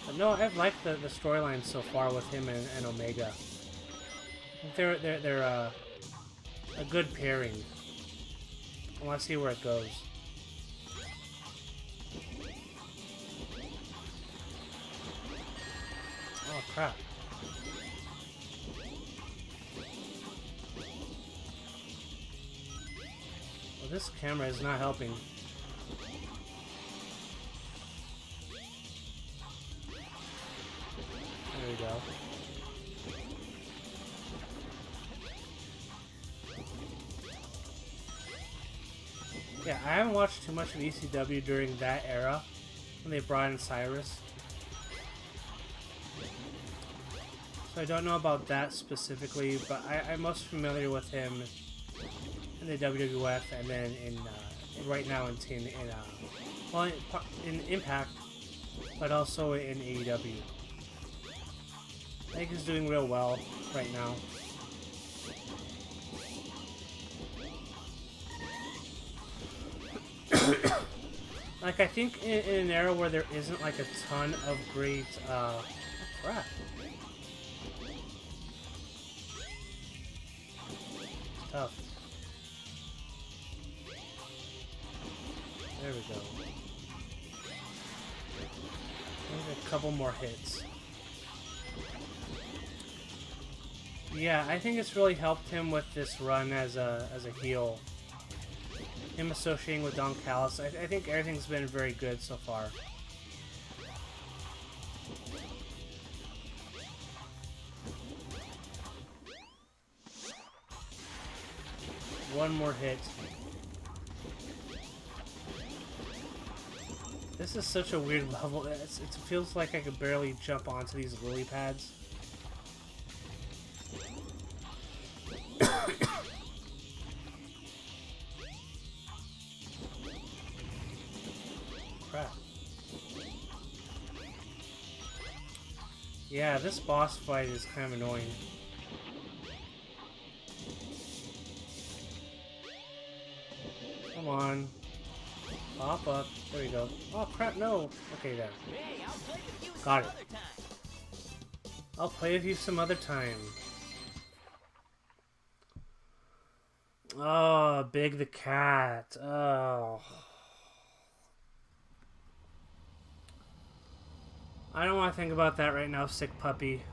But no, I've liked the storyline so far with him and Omega. I think they're a good pairing. I want to see where it goes. Oh crap. Well, this camera is not helping. There we go. Yeah, I haven't watched too much of ECW during that era when they brought in Cyrus. So I don't know about that specifically, but I'm most familiar with him in the WWF and then right now in Impact, but also in AEW. I think he's doing real well right now. Like, I think in an era where there isn't like a ton of great crap. It's tough. There we go. Maybe a couple more hits. Yeah, I think it's really helped him with this run as a heel. Him associating with Don Callis. I think everything's been very good so far. One more hit. This is such a weird level. It feels like I could barely jump onto these lily pads. Crap. Yeah, this boss fight is kind of annoying. Come on. Pop up. There we go. Oh crap, no. Okay, there. Hey, I'll play with you Got some it. other time. I'll play with you some other time. Oh, Big the cat. Oh. I don't want to think about that right now, sick puppy.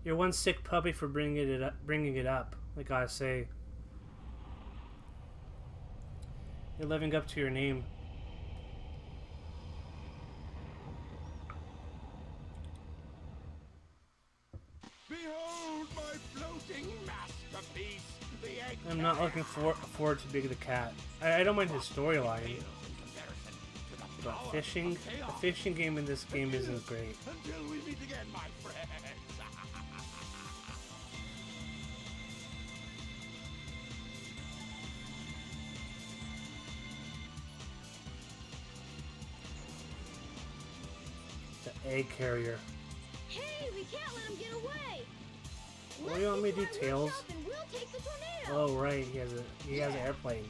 You're one sick puppy for bringing it up. I gotta say. You're living up to your name. Behold my floating masterpiece, the egg. I'm not looking forward to Big the cat. I don't mind his storyline, but the fishing game in this game isn't great. Until we meet again, my friends. The egg carrier. Hey, we can't let him get away. What do you want me to do, Let's Tails? up and we'll take the tornado. Oh right, he has an airplane.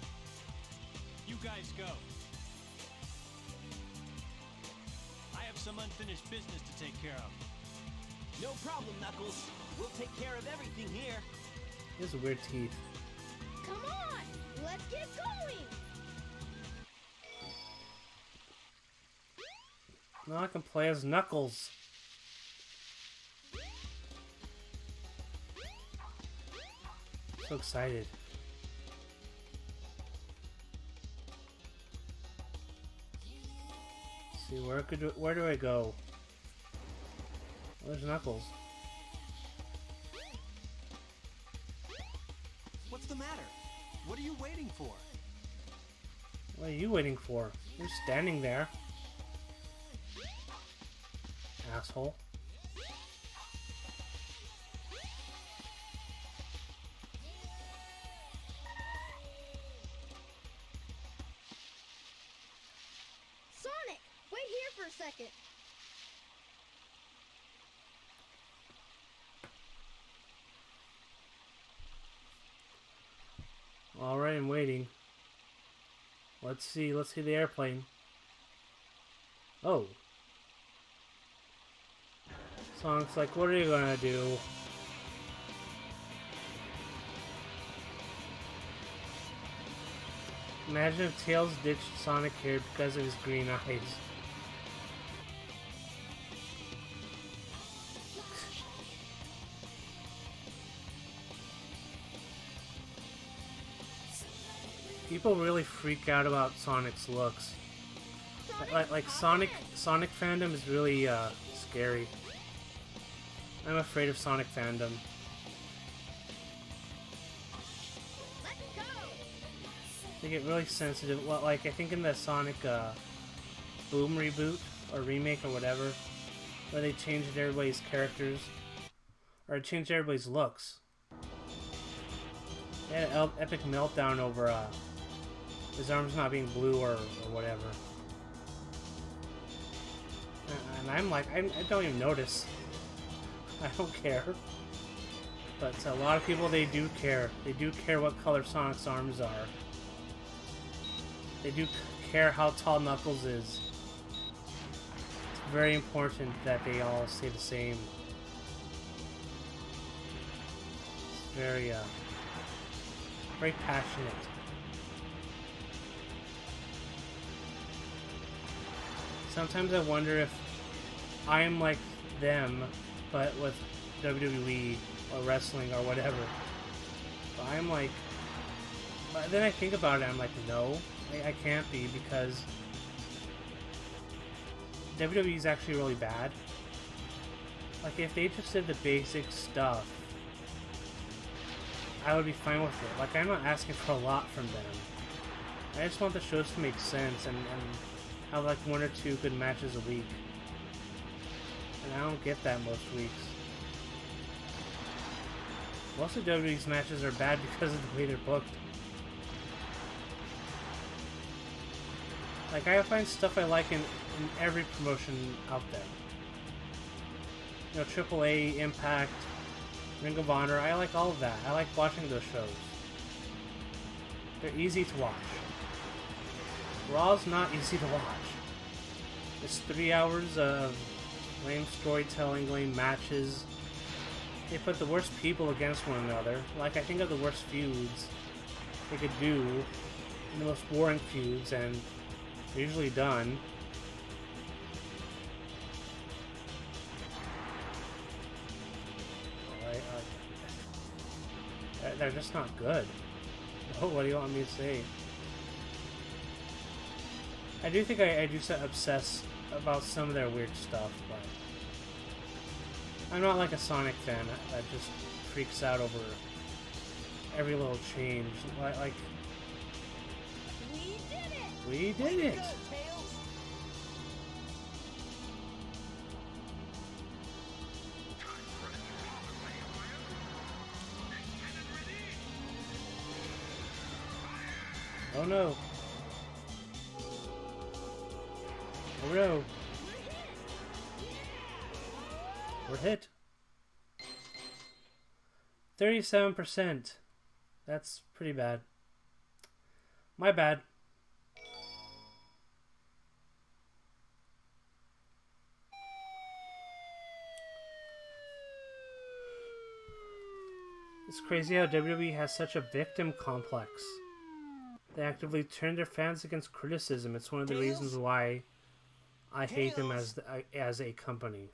You guys go. I have some unfinished business to take care of. No problem, Knuckles. We'll take care of everything here. He has weird teeth. Come on, let's get going. Now I can play as Knuckles. So excited. Let's see, where do I go? Oh, there's Knuckles. What's the matter? What are you waiting for? What are you waiting for? You're standing there. Asshole. Sonic, wait here for a second. Alright, I'm waiting. Let's see the airplane. Oh. Sonic's like, what are you gonna do? Imagine if Tails ditched Sonic here because of his green eyes. People really freak out about Sonic's looks. Like Sonic fandom is really scary. I'm afraid of Sonic fandom. Let's go. They get really sensitive. Like I think in the Sonic Boom reboot or remake or whatever, where they changed everybody's characters or changed everybody's looks. They had an epic meltdown over his arms not being blue or whatever. And I'm like, I don't even notice. I don't care. But a lot of people, they do care. They do care what color Sonic's arms are. They do care how tall Knuckles is. It's very important that they all stay the same. It's very, very passionate. Sometimes I wonder if I'm like them, but with WWE or wrestling or whatever. But I'm like, but then I think about it, I'm like, no, I can't be, because WWE is actually really bad. Like, if they just did the basic stuff, I would be fine with it. Like, I'm not asking for a lot from them. I just want the shows to make sense and have like 1 or 2 good matches a week. And I don't get that most weeks. Most of WWE's matches are bad because of the way they're booked. Like, I find stuff I like in every promotion out there. You know, AAA, Impact, Ring of Honor, I like all of that. I like watching those shows. They're easy to watch. Raw's not easy to watch. It's 3 hours of lame storytelling, lame matches. They put the worst people against one another. Like, I think of the worst feuds they could do, and the most boring feuds, and they're usually done. They're just not good. Oh, what do you want me to say? I do think I do obsess about some of their weird stuff, but I'm not like a Sonic fan that just freaks out over every little change. Like we did it! Oh no! Oh no! We're hit. 37%. That's pretty bad. My bad. It's crazy how WWE has such a victim complex. They actively turn their fans against criticism. It's one of the reasons why I hate them as a company.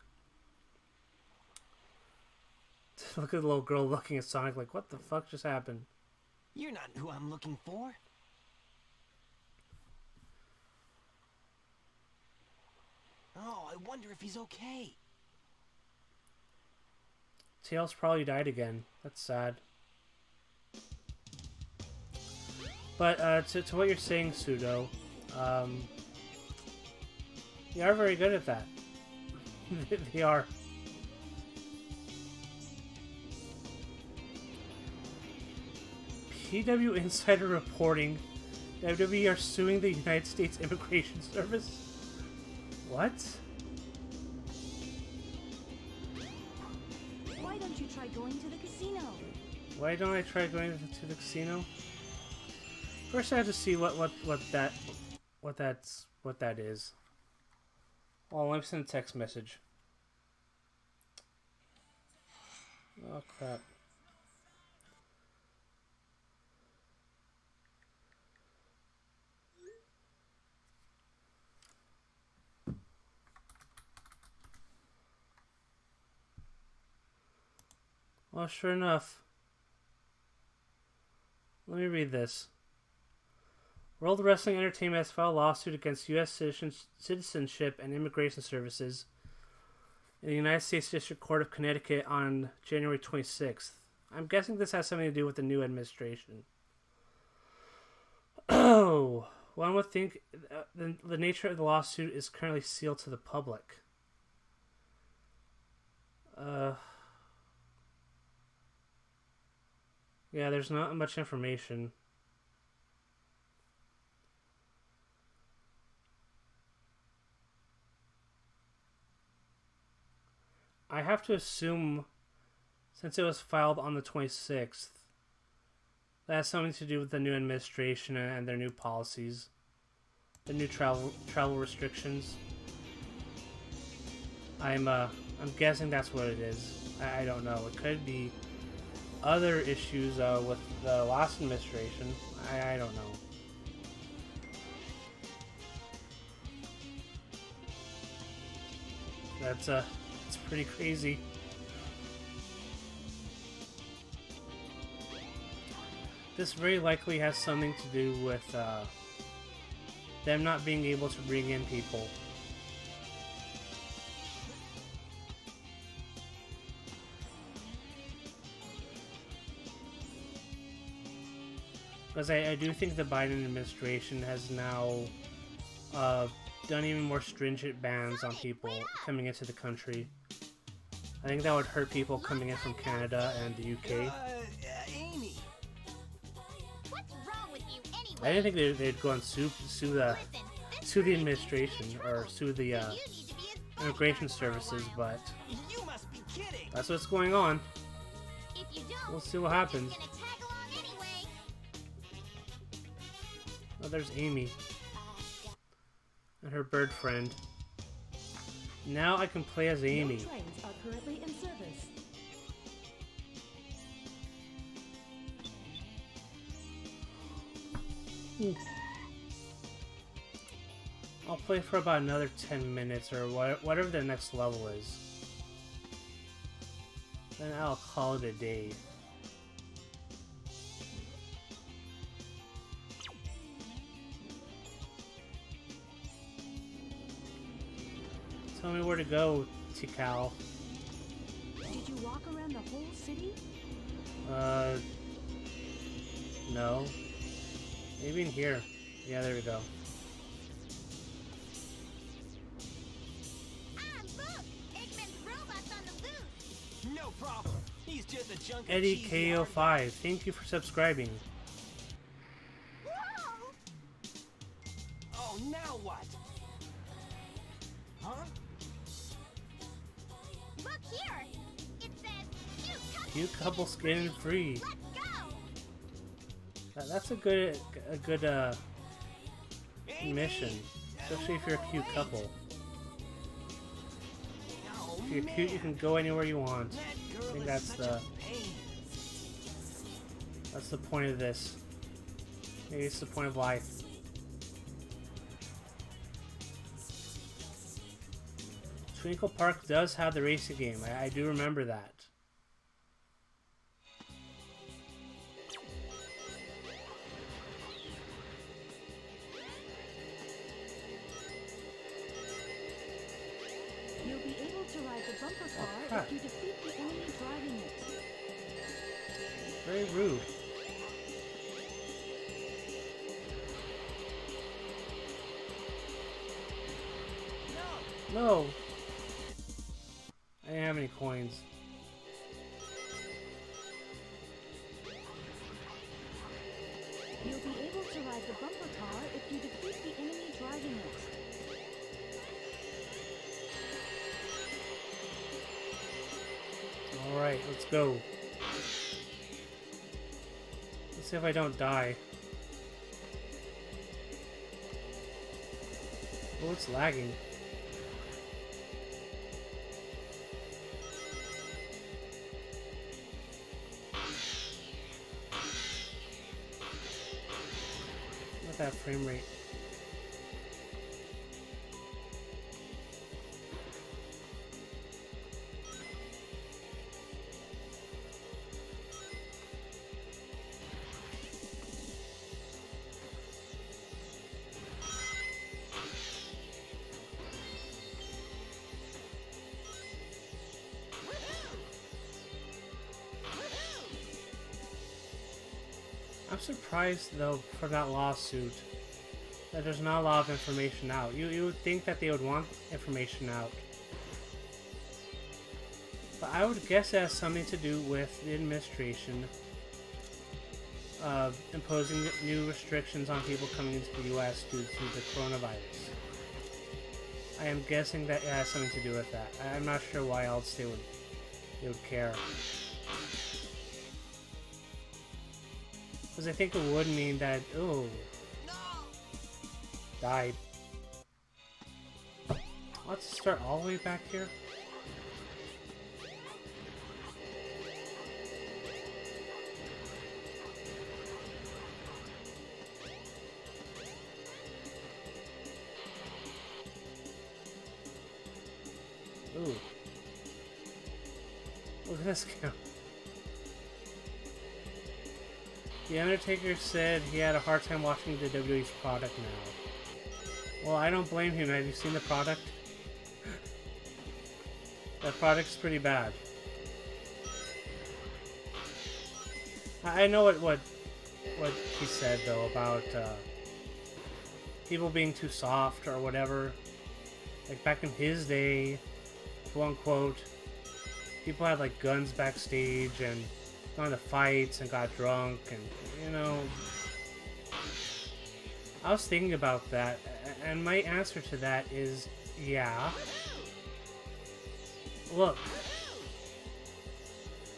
Look at the little girl looking at Sonic like, what the fuck just happened? You're not who I'm looking for. Oh, I wonder if he's okay. Tails probably died again. That's sad. But to what you're saying, Pseudo, they are very good at that. They are. PW Insider reporting WWE are suing the United States Immigration Service. What? Why don't you try going to the casino? Why don't I try going to the casino? First, I have to see what that is. Oh, let me send a text message. Oh crap. Well, sure enough. Let me read this. World Wrestling Entertainment has filed a lawsuit against U.S. Citizenship and Immigration Services in the United States District Court of Connecticut on January 26th. I'm guessing this has something to do with the new administration. Oh, one would think the nature of the lawsuit is currently sealed to the public. Yeah, there's not much information. I have to assume, since it was filed on the 26th, that has something to do with the new administration and their new policies, the new travel restrictions. I'm guessing that's what it is. I don't know. It could be other issues with the last administration. I don't know. it's pretty crazy. This very likely has something to do with them not being able to bring in people. Because I do think the Biden administration has now done even more stringent bans on people coming into the country. I think that would hurt people coming in from Canada and the UK. Amy. What's wrong with you anyway? I didn't think they'd go and sue the administration or sue the You need to be his immigration bodyguard for a services, while. but You must be kidding. that's what's going on. If you don't, We'll see what happens. you're gonna tag along anyway. Oh, there's Amy and her bird friend. Now I can play as Amy. No trains are currently in service. I'll play for about another 10 minutes or whatever the next level is. Then I'll call it a day. Tell me where to go, Tikal. Did you walk around the whole city? No. Maybe in here. Yeah, there we go. Look! Eggman's robot's on the loose! No problem. He's just a junk of Eddie cheesy KO5, thank you for subscribing. Whoa! Oh, now what? Huh? Look here! It says Cute couple skin free. Let's go! That's a good mission, especially if you're a cute couple. Oh, If you're cute, you can go anywhere you want. That I girl think is that's such the a pain. that's the point of this. Maybe it's the point of life. Twinkle Park does have the racing game. I do remember that. You'll be able to ride the bumper car crap. if you defeat the enemy driving it. Very rude. No! I didn't have any coins. You'll be able to ride the bumper car if you defeat the enemy driving it. Alright, let's go. Let's see if I don't die. Oh, it's lagging. Not that frame rate. I'm surprised though for that lawsuit that there's not a lot of information out. You would think that they would want information out. But I would guess it has something to do with the administration imposing new restrictions on people coming into the US due to the coronavirus. I am guessing that it has something to do with that. I'm not sure why else they would care. Because I think it would mean that, oh, died. Let's start all the way back here. Ooh. Look at this guy. The Undertaker said he had a hard time watching the WWE's product now. Well, I don't blame him. Have you seen the product? That product's pretty bad. I know what he said though about people being too soft or whatever. Like back in his day, quote unquote, people had like guns backstage and got into fights and got drunk, and you know, I was thinking about that, and my answer to that is yeah. Look,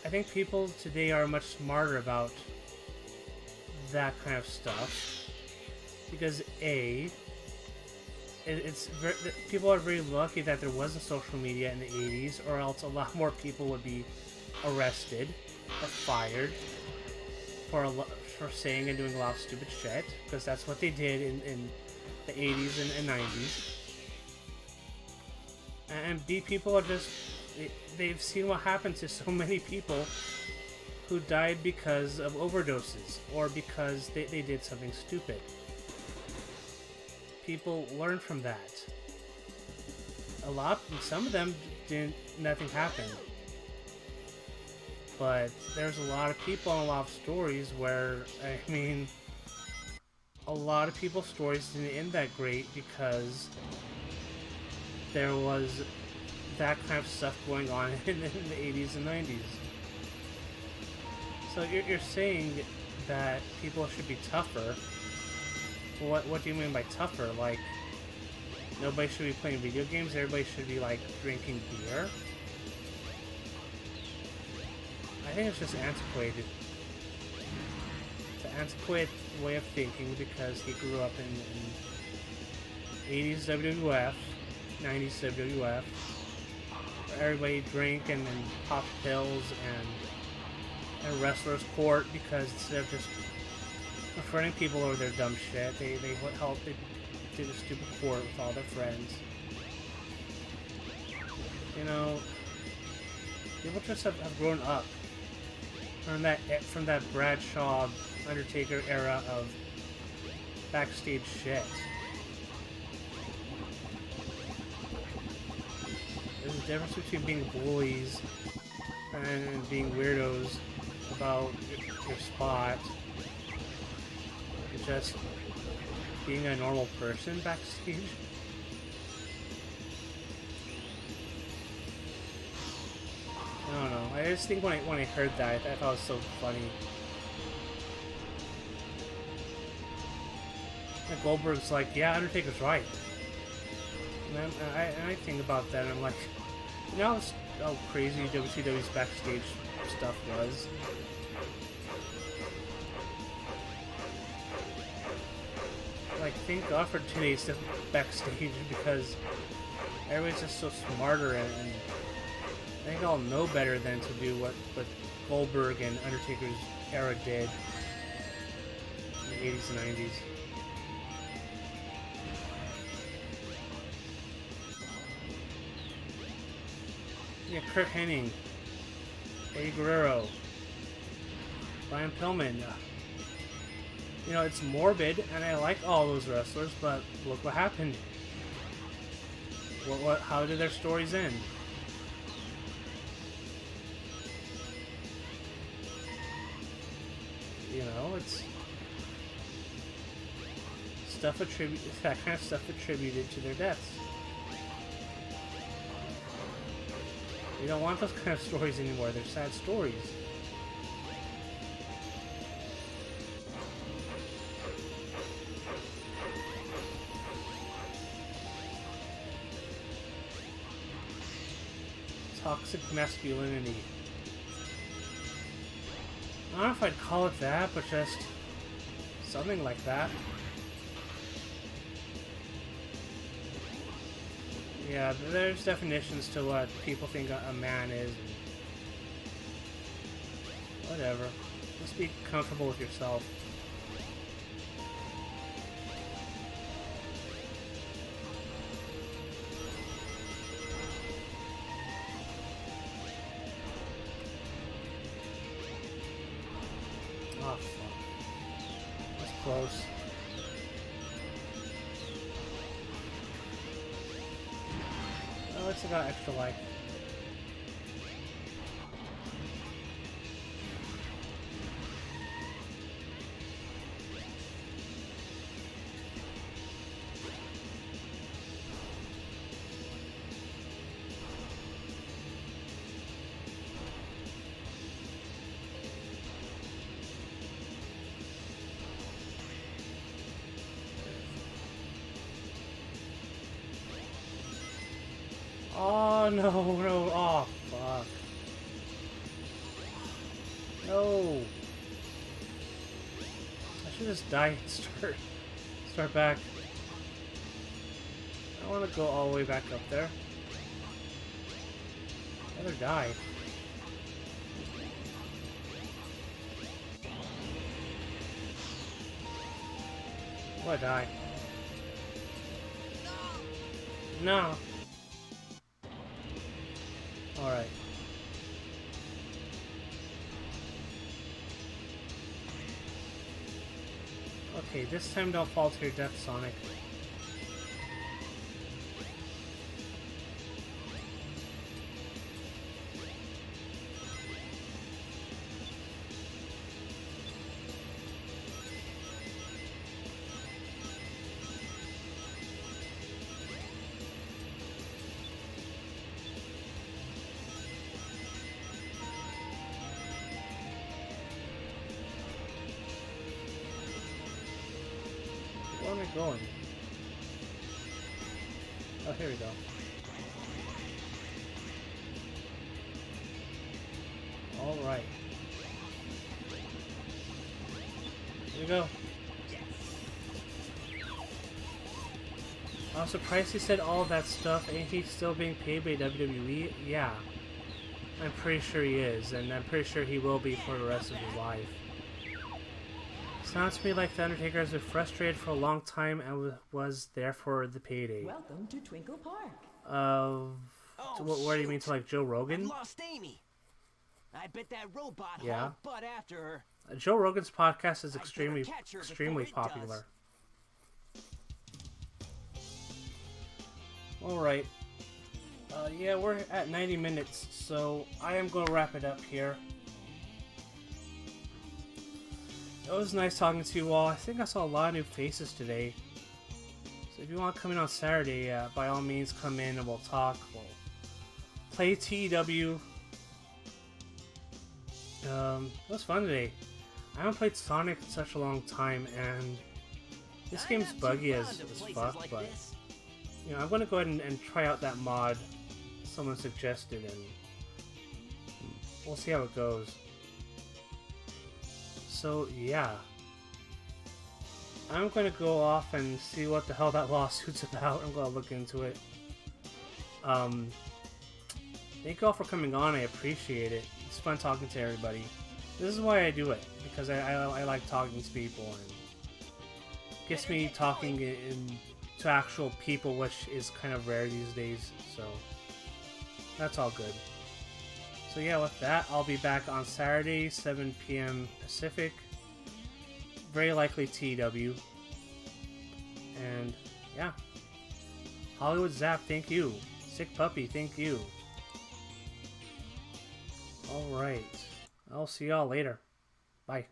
I think people today are much smarter about that kind of stuff because people are very lucky that there wasn't social media in the 80s, or else a lot more people would be arrested or fired for saying and doing a lot of stupid shit, because that's what they did in the 80s and 90s. And people are just they've seen what happened to so many people who died because of overdoses or because they did something stupid. People learn from that. Some of them nothing happened. But there's a lot of people and a lot of stories where, I mean, a lot of people's stories didn't end that great because there was that kind of stuff going on in the 80s and 90s. So you're saying that people should be tougher. What do you mean by tougher? Like, nobody should be playing video games, everybody should be, like, drinking beer? I think it's just antiquated. It's an antiquated way of thinking because he grew up in 80s WWF, 90s WWF, where everybody drank and popped pills and wrestlers court, because instead of just confronting people over their dumb shit, they did a stupid court with all their friends. You know, people just have grown up from that Bradshaw Undertaker era of backstage shit. There's a difference between being bullies and being weirdos about your spot and just being a normal person backstage. I don't know. I just think when I heard that, I thought it was so funny. And Goldberg's like, yeah, Undertaker's right. And I think about that, and I'm like, you know how crazy WCW's backstage stuff was? Like, thank God for today's stuff backstage, because everybody's just so smarter, and I think I'll know better than to do what Goldberg and Undertaker's era did in the 80s and 90s. Yeah, Kurt Hennig, Eddie Guerrero, Brian Pillman. You know, it's morbid, and I like all those wrestlers, but look what happened. How did their stories end? You know, it's that kind of stuff attributed to their deaths. We don't want those kind of stories anymore. They're sad stories. Toxic masculinity. I don't know if I'd call it that, but just something like that. Yeah, there's definitions to what people think a man is. Whatever. Just be comfortable with yourself. close. Oh, it's got extra life. Oh no, no, oh fuck. No. I should just die and start back. I don't want to go all the way back up there. I'd rather die. Oh, I die. No. Alright. Okay, this time don't fall to your death, Sonic. Where am I going? Oh, here we go. Alright. Here we go. I'm surprised he said all that stuff. Ain't he still being paid by WWE? Yeah. I'm pretty sure he is, and I'm pretty sure he will be for the rest of his life. Sounds to me like The Undertaker has been frustrated for a long time and was there for the payday. Welcome to Twinkle Park. What do you mean, to like Joe Rogan? I lost Amy. I bet that robot Yeah. hauled butt after her. Joe Rogan's podcast is I extremely better catch her extremely before it does. popular. Alright. Yeah, we're at 90 minutes, so I am going to wrap it up here. It was nice talking to you all. I think I saw a lot of new faces today. So if you want to come in on Saturday, by all means come in and we'll talk. We'll play TEW. It was fun today. I haven't played Sonic in such a long time, and this I'm game's not too buggy fond as of places fuck, like but this. you know, I'm gonna go ahead and try out that mod someone suggested, and we'll see how it goes. So yeah, I'm gonna go off and see what the hell that lawsuit's about. I'm gonna look into it. Thank you all for coming on. I appreciate it. It's fun talking to everybody. This is why I do it, because I like talking to people, and it gets me talking to actual people, which is kind of rare these days. So that's all good. So yeah, with that, I'll be back on Saturday, 7 p.m. Pacific. Very likely TW. And yeah. Hollywood Zap, thank you. Sick Puppy, thank you. Alright. I'll see y'all later. Bye.